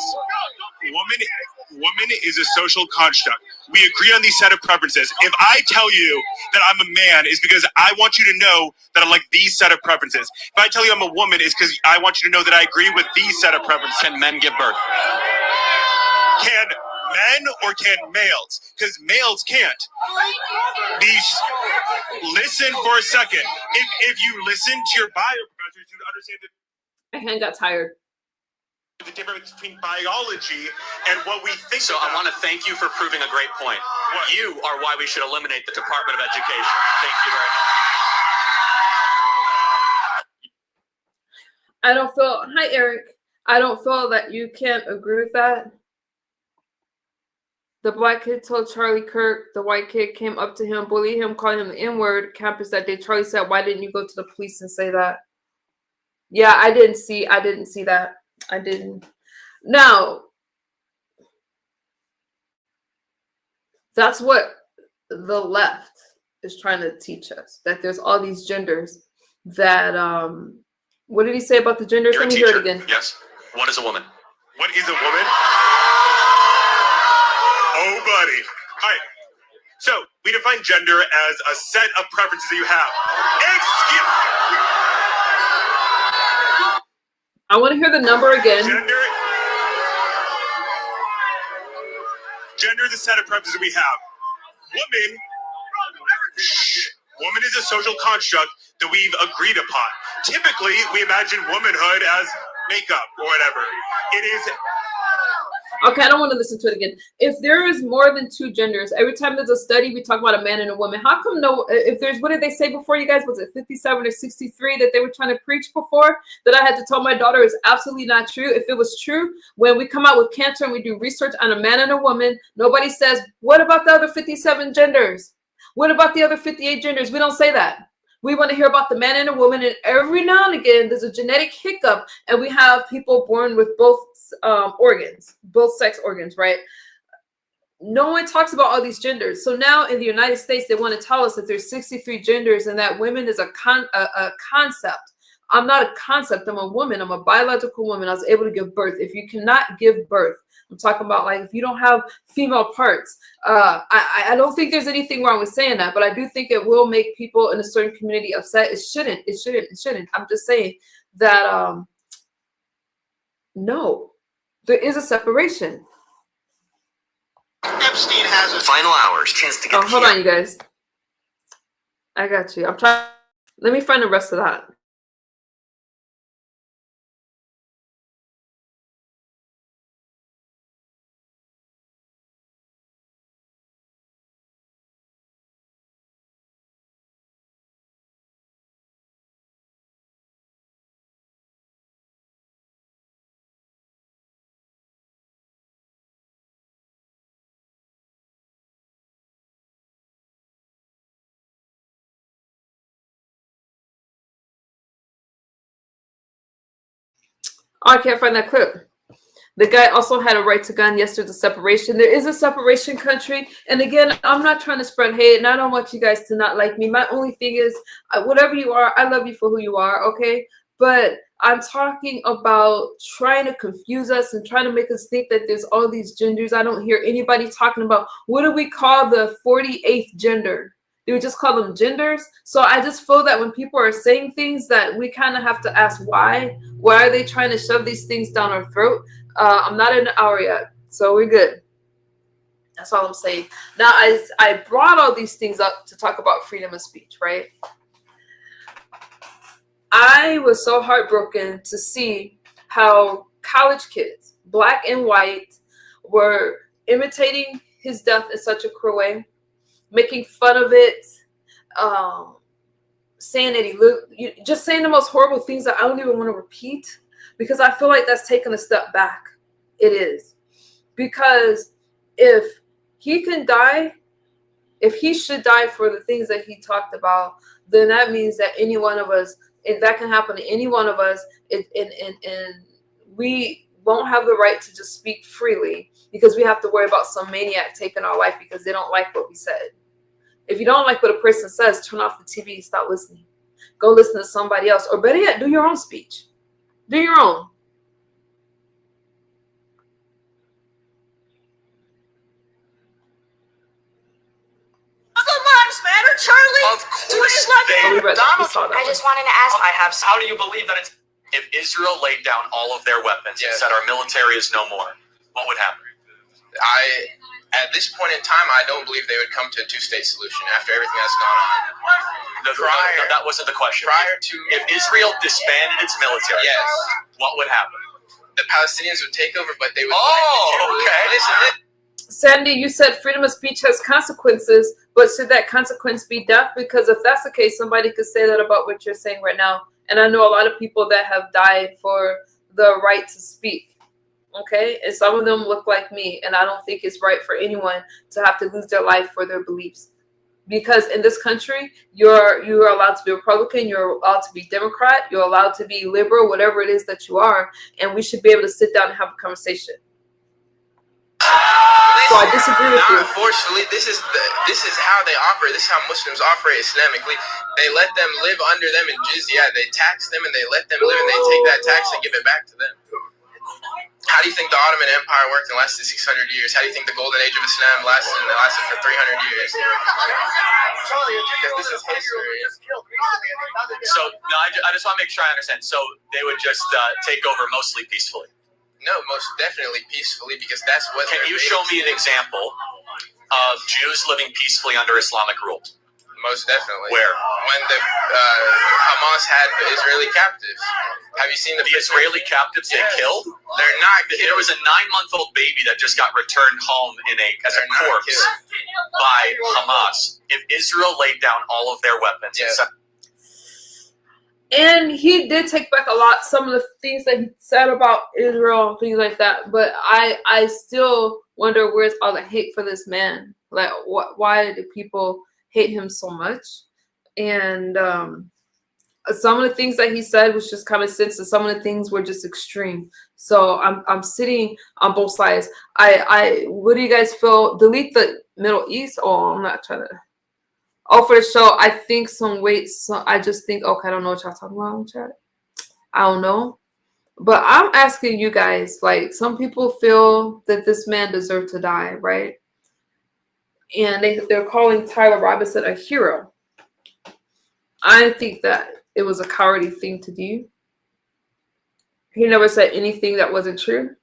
Woman is a social construct. We agree on these set of preferences. If I tell you that I'm a man, it's because I want you to know that I like these set of preferences. If I tell you I'm a woman, it's because I want you to know that I agree with these set of preferences. Can men give birth? Can men or can males? Because males can't. Listen for a second. If you listen to your bio professors, you understand that My hand got tired. the difference between biology and what we think. So I want to thank you for proving a great point. What? You are why we should eliminate the Department of Education. Thank you very much. I don't feel. Hi, Eric. I don't feel that you can't agree with that. The black kid told Charlie Kirk the white kid came up to him, bullied him, calling him the N-word. Campus that day. Charlie said, "Why didn't you go to the police and say that?" Yeah, I didn't see that. I didn't. Now, that's what the left is trying to teach us, that there's all these genders that what did he say about the genders? You're Let a me hear teacher. it again. Yes. What is a woman? What is a woman? Oh, buddy. All right. So we define gender as a set of preferences that you have. I want to hear the number again. Gender is a set of preferences that we have. Woman is a social construct that we've agreed upon. Typically, we imagine womanhood as makeup or whatever. Okay, I don't want to listen to it again. If there is more than two genders, every time there's a study, we talk about a man and a woman. How come if there's, what did they say before, you guys? Was it 57 or 63 that they were trying to preach before? That I had to tell my daughter is absolutely not true. If it was true, when we come out with cancer and we do research on a man and a woman, nobody says, what about the other 57 genders? What about the other 58 genders? We don't say that. We want to hear about the man and a woman, and every now and again, there's a genetic hiccup, and we have people born with both organs, both sex organs, right? No one talks about all these genders. So now in the United States, they want to tell us that there's 63 genders and that women is a concept. I'm not a concept. I'm a woman. I'm a biological woman. I was able to give birth. If you cannot give birth, I'm talking about like if you don't have female parts, I don't think there's anything wrong with saying that, but I do think it will make people in a certain community upset. It shouldn't. I'm just saying that no, there is a separation. Epstein has a Final hours. Chance to get hold on, you guys. I got you. I'm trying. Let me find the rest of that. Oh, I can't find that clip. The guy also had a right to gun. Yes, there's a separation. There is a separation country. And again, I'm not trying to spread hate, and I don't want you guys to not like me. My only thing is, whatever you are, I love you for who you are, okay? But I'm talking about trying to confuse us and trying to make us think that there's all these genders. I don't hear anybody talking about, what do we call the 48th gender? Do we just call them genders? So I just feel that when people are saying things that we kind of have to ask why. Why are they trying to shove these things down our throat? I'm not in the hour yet, so we're good. That's all I'm saying. Now, I brought all these things up to talk about freedom of speech, right? I was so heartbroken to see how college kids, black and white, were imitating his death in such a cruel way, making fun of it, saying that he looked, just saying the most horrible things that I don't even want to repeat, because I feel like that's taking a step back. It is. Because if he can die, if he should die for the things that he talked about, then that means that any one of us, if that can happen to any one of us, and we won't have the right to just speak freely, because we have to worry about some maniac taking our life because they don't like what we said. If you don't like what a person says, turn off the TV, stop listening. Go listen to somebody else. Or better yet, do your own speech. Do your own. Lives matter, Charlie. Of course they I just wanted to ask. How do you believe that it's? If Israel laid down all of their weapons and said our military is no more, what would happen? At this point in time, I don't believe they would come to a two-state solution after everything that's gone on. No, that wasn't the question. If Israel disbanded its military, what would happen? The Palestinians would take over, but they would. Okay. Listen. Sandy, you said freedom of speech has consequences, but should that consequence be death? Because if that's the case, somebody could say that about what you're saying right now. And I know a lot of people that have died for the right to speak. Okay? And some of them look like me. And I don't think it's right for anyone to have to lose their life for their beliefs. Because in this country, you are allowed to be Republican, you're allowed to be Democrat, you're allowed to be liberal, whatever it is that you are. And we should be able to sit down and have a conversation. So I disagree with you. Unfortunately, this is how they operate. This is how Muslims operate Islamically. They let them live under them in jizya. They tax them and they let them live, and they take that tax and give it back to them. How do you think the Ottoman Empire worked and lasted 600 years? How do you think the Golden Age of Islam lasted for 300 years? Because this is history. So, no, I just want to make sure I understand. So they would just take over mostly peacefully? No, most definitely peacefully, because that's what. Can you show me an example of Jews living peacefully under Islamic rule? Most definitely. Where? When the Hamas had the Israeli captives. Have you seen the Israeli captives they killed? They're not killed. There was a 9-month-old baby that just got returned home as a corpse by Hamas. If Israel laid down all of their weapons, and he did take back a lot, some of the things that he said about Israel, things like that. But I still wonder, where's all the hate for this man? Like, why do people hate him so much? And some of the things that he said was just common sense, and some of the things were just extreme. So I'm sitting on both sides. What do you guys feel? Delete the Middle East? Oh, I'm not trying to. Oh, for the show, I think I just think, okay, I don't know what y'all talking about in chat. I don't know. But I'm asking you guys, like, some people feel that this man deserved to die, right? And they're calling Tyler Robinson a hero. I think that it was a cowardly thing to do. He never said anything that wasn't true.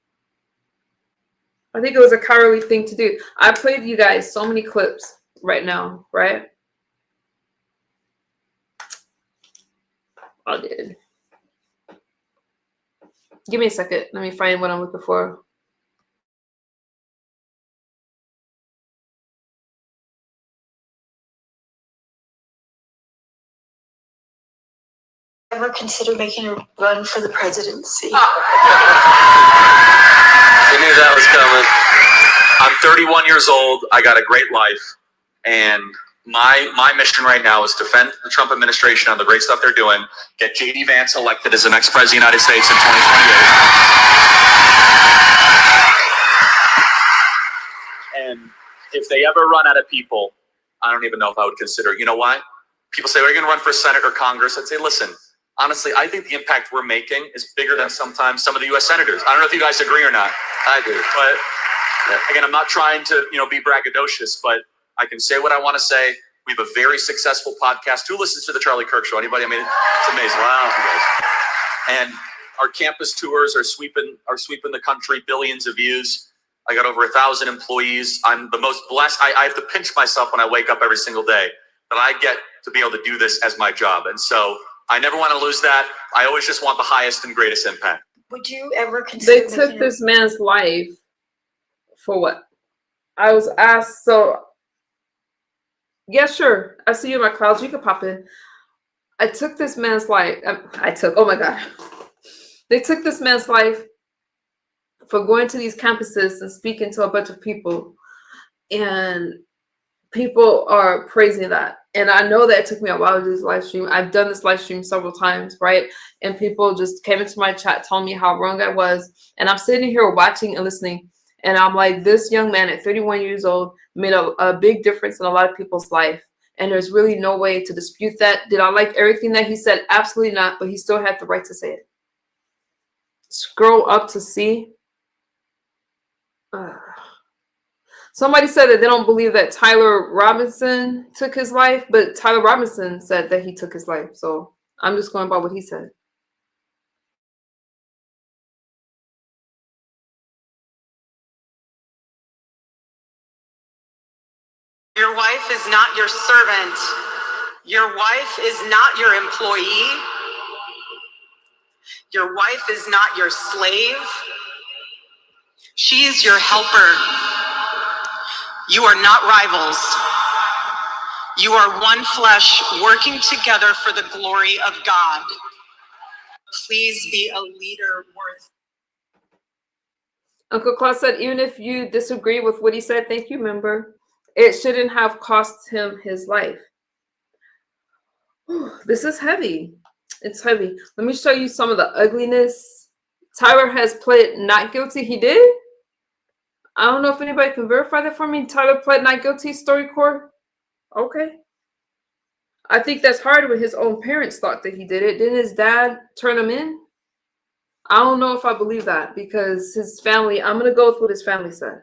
I think it was a cowardly thing to do. I played you guys so many clips right now, right? I did. Give me a second. Let me find what I'm looking for. Ever consider making a run for the presidency? I knew that was coming. I'm 31 years old. I got a great life. And My mission right now is defend the Trump administration on the great stuff they're doing, get J.D. Vance elected as the next president of the United States in 2028. And if they ever run out of people, I don't even know if I would consider it. You know why? People say, are you going to run for Senate or Congress? I'd say, listen, honestly, I think the impact we're making is bigger than sometimes some of the U.S. senators. I don't know if you guys agree or not. I do. But again, I'm not trying to, be braggadocious, but I can say what I want to say. We have a very successful podcast. Who listens to the Charlie Kirk Show? Anybody? I mean, it's amazing. Wow, you guys. And our campus tours are sweeping the country, billions of views. I got over 1,000 employees. I'm the most blessed. I have to pinch myself when I wake up every single day that I get to be able to do this as my job. And so I never want to lose that. I always just want the highest and greatest impact. Would you ever consider? They took this man's life for what? I was asked, so yeah, sure. I see you in my clouds. You can pop in. I took this man's life. Oh my God. They took this man's life for going to these campuses and speaking to a bunch of people. And people are praising that. And I know that it took me a while to do this live stream. I've done this live stream several times, right? And people just came into my chat telling me how wrong I was. And I'm sitting here watching and listening. And I'm like, this young man at 31 years old made a big difference in a lot of people's life. And there's really no way to dispute that. Did I like everything that he said? Absolutely not. But he still had the right to say it. Scroll up to see. Somebody said that they don't believe that Tyler Robinson took his life, but Tyler Robinson said that he took his life. So I'm just going by what he said. Your wife is not your servant. Your wife is not your employee. Your wife is not your slave. She is your helper. You are not rivals. You are one flesh working together for the glory of God. Please be a leader worth. Uncle Claus said, even if you disagree with what he said, thank you, member, it shouldn't have cost him his life. This is heavy. It's heavy. Let me show you some of the ugliness. Tyler has pled not guilty. He did? I don't know if anybody can verify that for me. Tyler pled not guilty, StoryCorps. Okay. I think that's hard when his own parents thought that he did it. Didn't his dad turn him in? I don't know if I believe that because his family, I'm going to go with what his family said.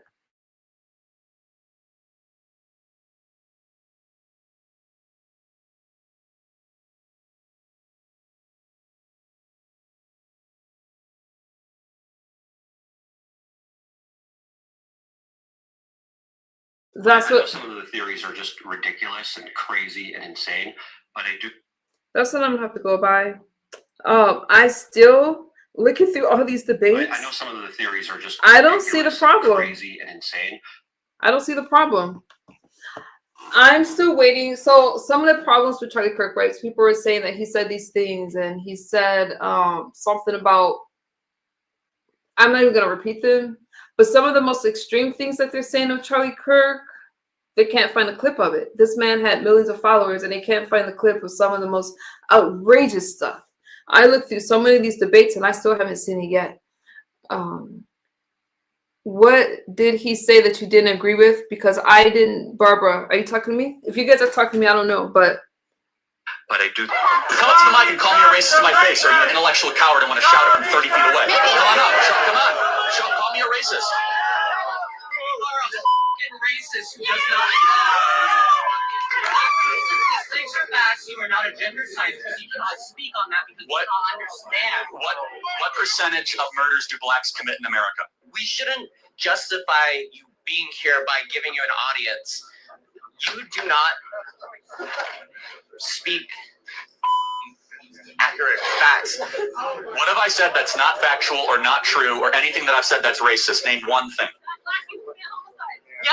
That's what some of the theories are just ridiculous and crazy and insane, but I do. That's what I'm gonna have to go by. I still looking through all these debates. I know some of the theories are just. I don't see the problem. Crazy and insane. I don't see the problem. I'm still waiting. So some of the problems with Charlie Kirk, right? People were saying that he said these things, and he said something about. I'm not even gonna repeat them. But some of the most extreme things that they're saying of Charlie Kirk, they can't find a clip of it. This man had millions of followers, and they can't find the clip of some of the most outrageous stuff. I looked through so many of these debates, and I still haven't seen it yet. What did he say that you didn't agree with? Because I didn't. Barbara, are you talking to me? If you guys are talking to me, I don't know, but I do. Come up to the mic and call me a racist to my face. Are you an intellectual coward and want to shout it from 30 feet away? Come on up. Come on. Call me a racist. You are a fucking racist who does not. These things are facts. You are not a gender scientist. You cannot speak on that because you cannot understand. What percentage of murders do blacks commit in America? We shouldn't justify you being here by giving you an audience. You do not speak accurate facts. What have I said that's not factual or not true or anything that I've said that's racist? Name one thing. Yeah.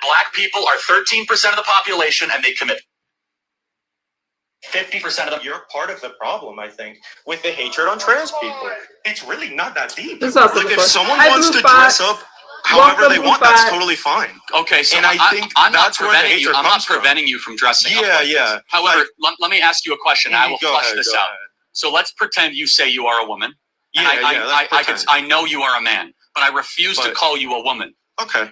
Black people are 13% of the population and they commit 50% of them. You're part of the problem, I think, with the hatred on trans people. It's really not that deep. this is Like if someone wants to dress up however they want, that's totally fine. Okay, so and I think I'm not that's where the preventing you. hatred I'm not comes from. preventing you from dressing up. Yeah, like yeah. this. However, let me ask you a question. I will Go flush ahead, this go out. ahead. So let's pretend you say you are a woman. Yeah, and I know you are a man, but I refuse to call you a woman. Okay.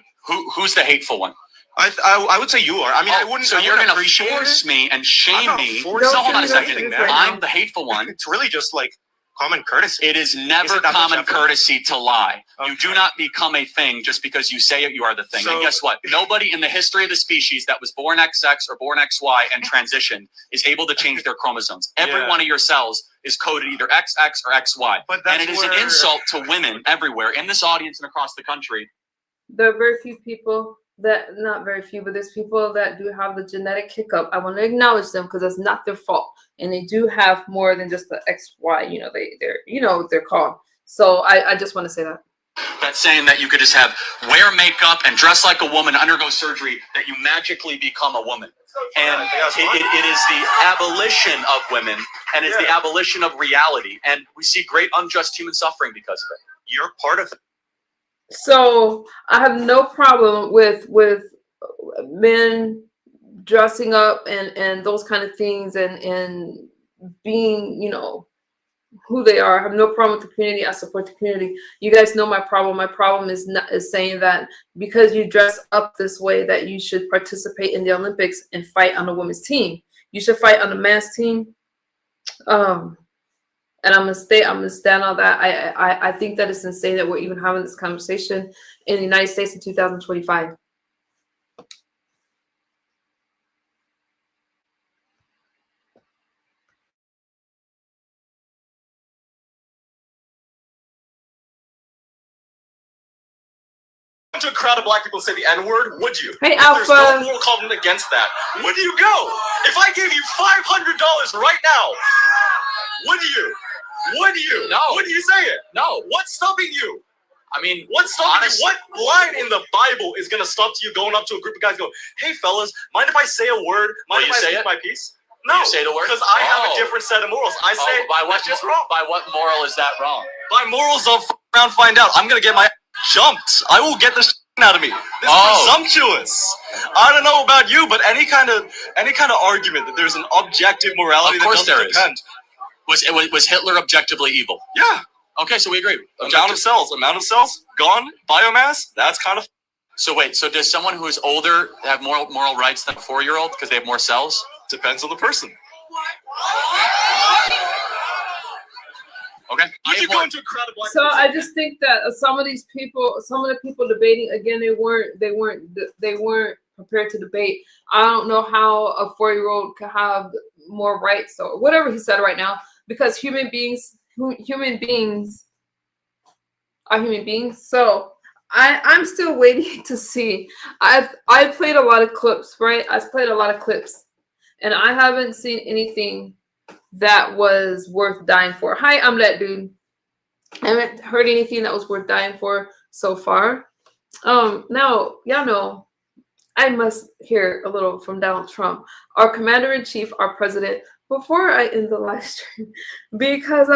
Who's the hateful one? I would say you are. I mean, I wouldn't. So you're going to force me and shame me. So hold on a second. I'm the hateful one. It's really just like common courtesy. It is never common courtesy to lie. Okay. You do not become a thing just because you say it. You are the thing. And guess what? Nobody in the history of the species that was born XX or born XY and transitioned is able to change their chromosomes. Every one of your cells is coded either XX or XY. And it is an insult to women everywhere in this audience and across the country. There are very few people that, not very few, but there's people that do have the genetic hiccup. I want to acknowledge them because it's not their fault, and they do have more than just the XY. You know, they're called. So I just want to say that. That's saying that you could just wear makeup and dress like a woman, undergo surgery, that you magically become a woman. And it is the abolition of women, and it's the abolition of reality. And we see great unjust human suffering because of it. You're part of it. So I have no problem with men dressing up and those kind of things and being, you know, who they are. I have no problem with the community. I support the community. You guys know my problem. My problem is saying that because you dress up this way that you should participate in the Olympics and fight on a women's team. You should fight on a man's team. And I'm gonna stand on that. I think that it's insane that we're even having this conversation in the United States in 2025. To a crowd of black people say the N-word, would you? Hey, if Alpha. There's no moral covenant against that. Would you go? If I gave you $500 right now, would you? Would you? No. Would you say it? No. What's stopping you? I mean, what's stopping you? What line in the Bible is going to stop you going up to a group of guys and go, hey, fellas, mind if I say a word? Mind if I speak my piece? No. You say the word? Because I have a different set of morals. I say that's just wrong. By what moral is that wrong? By morals of around find out. I'm going to get my jumped. I will get this out of me. This is presumptuous. I don't know about you, but any kind of argument that there's an objective morality that doesn't depend. Was Hitler objectively evil? Yeah. Okay, so we agree. Amount of cells gone. Biomass. That's kind of. So wait. So does someone who is older have more moral rights than a 4-year-old because they have more cells? Depends on the person. Okay. You go into a crowd of black So I just think that some of the people debating again, they weren't prepared to debate. I don't know how a 4-year-old could have more rights or whatever he said right now, because human beings are human beings. So I'm still waiting to see. I played a lot of clips, right? I've played a lot of clips, and I haven't seen anything that was worth dying for. Hi, I'm that dude. I haven't heard anything that was worth dying for so far. Now, y'all know I must hear a little from Donald Trump, our commander-in-chief, our president, before I end the live stream, because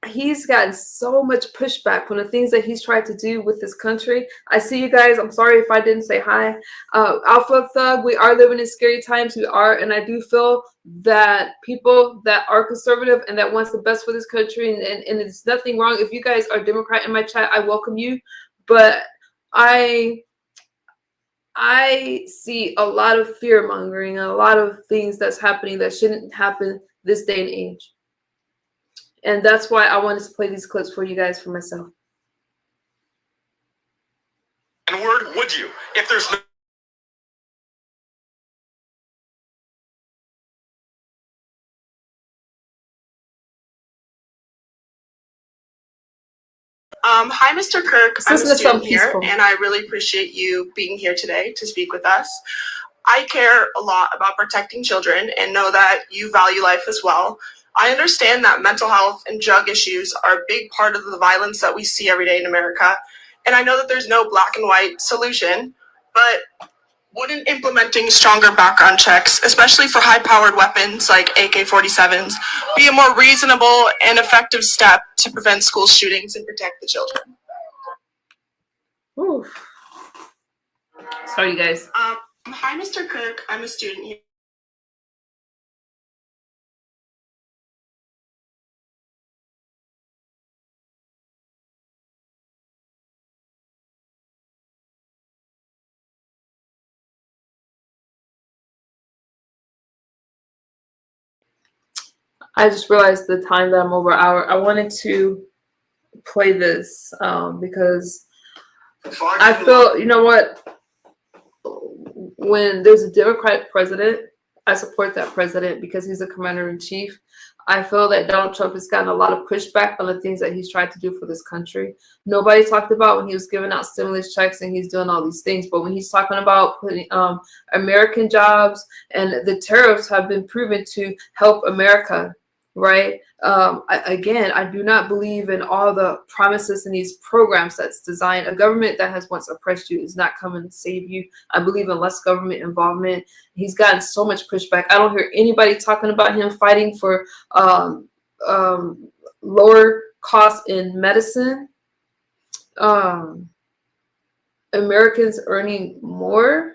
he's gotten so much pushback from the things that he's tried to do with this country. I see you guys. I'm sorry if I didn't say hi. Alpha Thug, we are living in scary times. We are, and I do feel that people that are conservative and that wants the best for this country, and it's nothing wrong. If you guys are Democrat in my chat, I welcome you. But I see a lot of fear mongering and a lot of things that's happening that shouldn't happen this day and age. And that's why I wanted to play these clips for you guys for myself. N-word, would you? If there's no Hi, Mr. Kirk. I'm a student here, peaceful. and I really appreciate you being here today to speak with us. I care a lot about protecting children and know that you value life as well. I understand that mental health and drug issues are a big part of the violence that we see every day in America, and I know that there's no black and white solution, but wouldn't implementing stronger background checks, especially for high-powered weapons like AK-47s, be a more reasonable and effective step to prevent school shootings and protect the children? Oof. Sorry, you guys. Hi, Mr. Kirk. I'm a student here. I just realized the time that I'm over hour. I wanted to play this because I feel, you know what? When there's a Democratic president, I support that president because he's a commander-in-chief. I feel that Donald Trump has gotten a lot of pushback on the things that he's tried to do for this country. Nobody talked about when he was giving out stimulus checks and he's doing all these things, but when he's talking about putting American jobs, and the tariffs have been proven to help America, right? I do not believe in all the promises in these programs that's designed. A government that has once oppressed you is not coming to save you. I believe in less government involvement. He's gotten so much pushback. I don't hear anybody talking about him fighting for lower costs in medicine. Americans earning more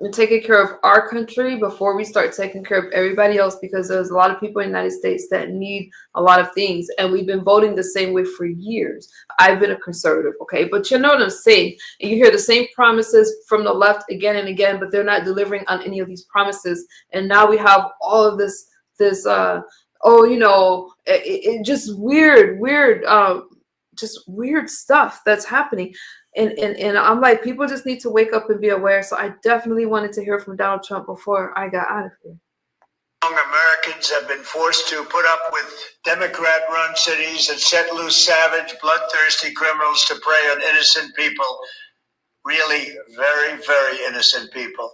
and taking care of our country before we start taking care of everybody else, because there's a lot of people in the United States that need a lot of things, and we've been voting the same way for years. I've been a conservative, okay, but you know what I'm saying, and you hear the same promises from the left again and again, but they're not delivering on any of these promises. And now we have all of this just weird stuff that's happening. And I'm like, people just need to wake up and be aware. So I definitely wanted to hear from Donald Trump before I got out of here. Americans have been forced to put up with Democrat-run cities that set loose savage, bloodthirsty criminals to prey on innocent people. Really very, very innocent people.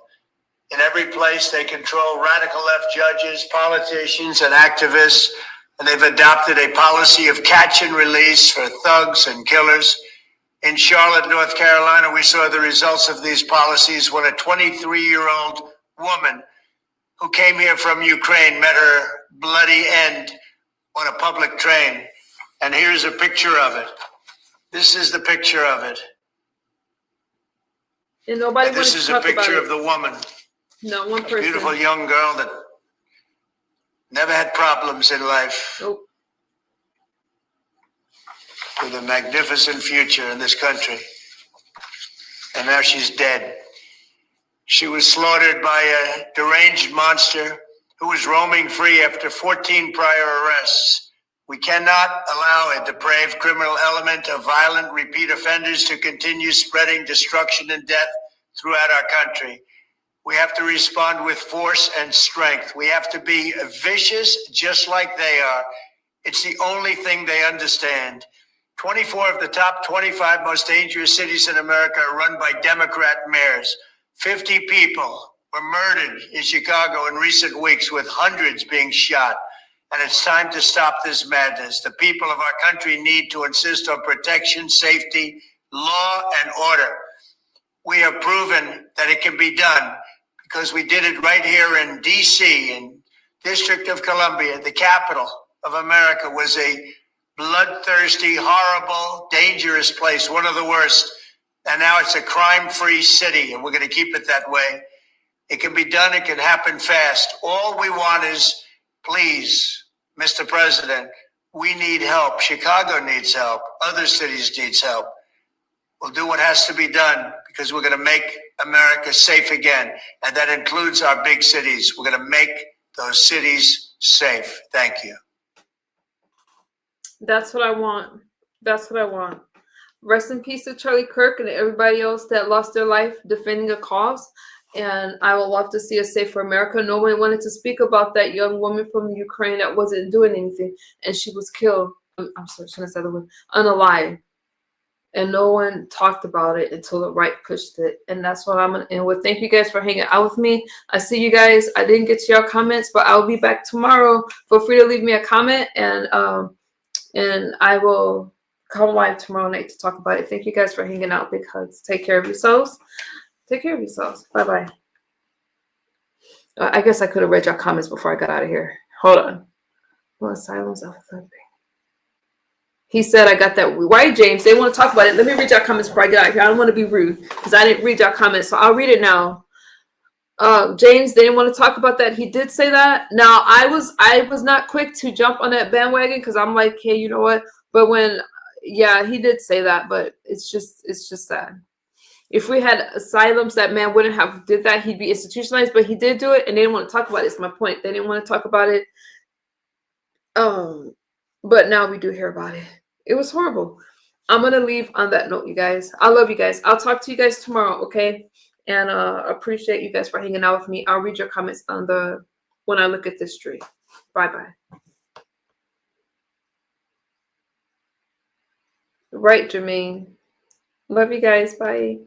In every place, they control radical left judges, politicians, and activists, and they've adopted a policy of catch and release for thugs and killers. In Charlotte, North Carolina, we saw the results of these policies when a 23-year-old woman who came here from Ukraine met her bloody end on a public train. And here's a picture of it. This is the picture of it. And nobody and this is a picture of the woman. No, one person. A beautiful young girl that never had problems in life. Nope. With a magnificent future in this country. And now she's dead. She was slaughtered by a deranged monster who was roaming free after 14 prior arrests. We cannot allow a depraved criminal element of violent repeat offenders to continue spreading destruction and death throughout our country. We have to respond with force and strength. We have to be vicious just like they are. It's the only thing they understand. 24 of the top 25 most dangerous cities in America are run by Democrat mayors. 50 people were murdered in Chicago in recent weeks, with hundreds being shot. And it's time to stop this madness. The people of our country need to insist on protection, safety, law, and order. We have proven that it can be done because we did it right here in D.C., in District of Columbia. The capital of America was a bloodthirsty, horrible, dangerous place, one of the worst. And now it's a crime-free city, and we're going to keep it that way. It can be done. It can happen fast. All we want is, please, Mr. President, we need help. Chicago needs help. Other cities need help. We'll do what has to be done because we're going to make America safe again. And that includes our big cities. We're going to make those cities safe. Thank you. That's what I want. That's what I want. Rest in peace to Charlie Kirk and everybody else that lost their life defending a cause. And I would love to see a safer America. Nobody wanted to speak about that young woman from the Ukraine that wasn't doing anything, and she was killed. I'm sorry, shouldn't I say the word? Unalive. And no one talked about it until the right pushed it. And that's what I'm going to end with. Thank you guys for hanging out with me. I see you guys. I didn't get to your comments, but I'll be back tomorrow. Feel free to leave me a comment, and I will come live tomorrow night to talk about it. Thank you guys for hanging out. Big hugs. Take care of yourselves. Take care of yourselves. Bye-bye. I guess I could have read your comments before I got out of here. Hold on. Well, silence of the He said, I got that right, James. They want to talk about it. Let me read your comments before I get out here. I don't want to be rude because I didn't read your comments. So I'll read it now. James, they didn't want to talk about that. He did say that. Now, I was not quick to jump on that bandwagon because I'm like, hey, you know what? But yeah, he did say that, but it's just sad. If we had asylums, that man wouldn't have did that. He'd be institutionalized, but he did do it, and they didn't want to talk about it. It's my point. They didn't want to talk about it. But now we do hear about it. It was horrible. I'm going to leave on that note, you guys. I love you guys. I'll talk to you guys tomorrow, okay? And appreciate you guys for hanging out with me. I'll read your comments when I look at this tree. Bye-bye. Right, Jermaine. Love you guys. Bye.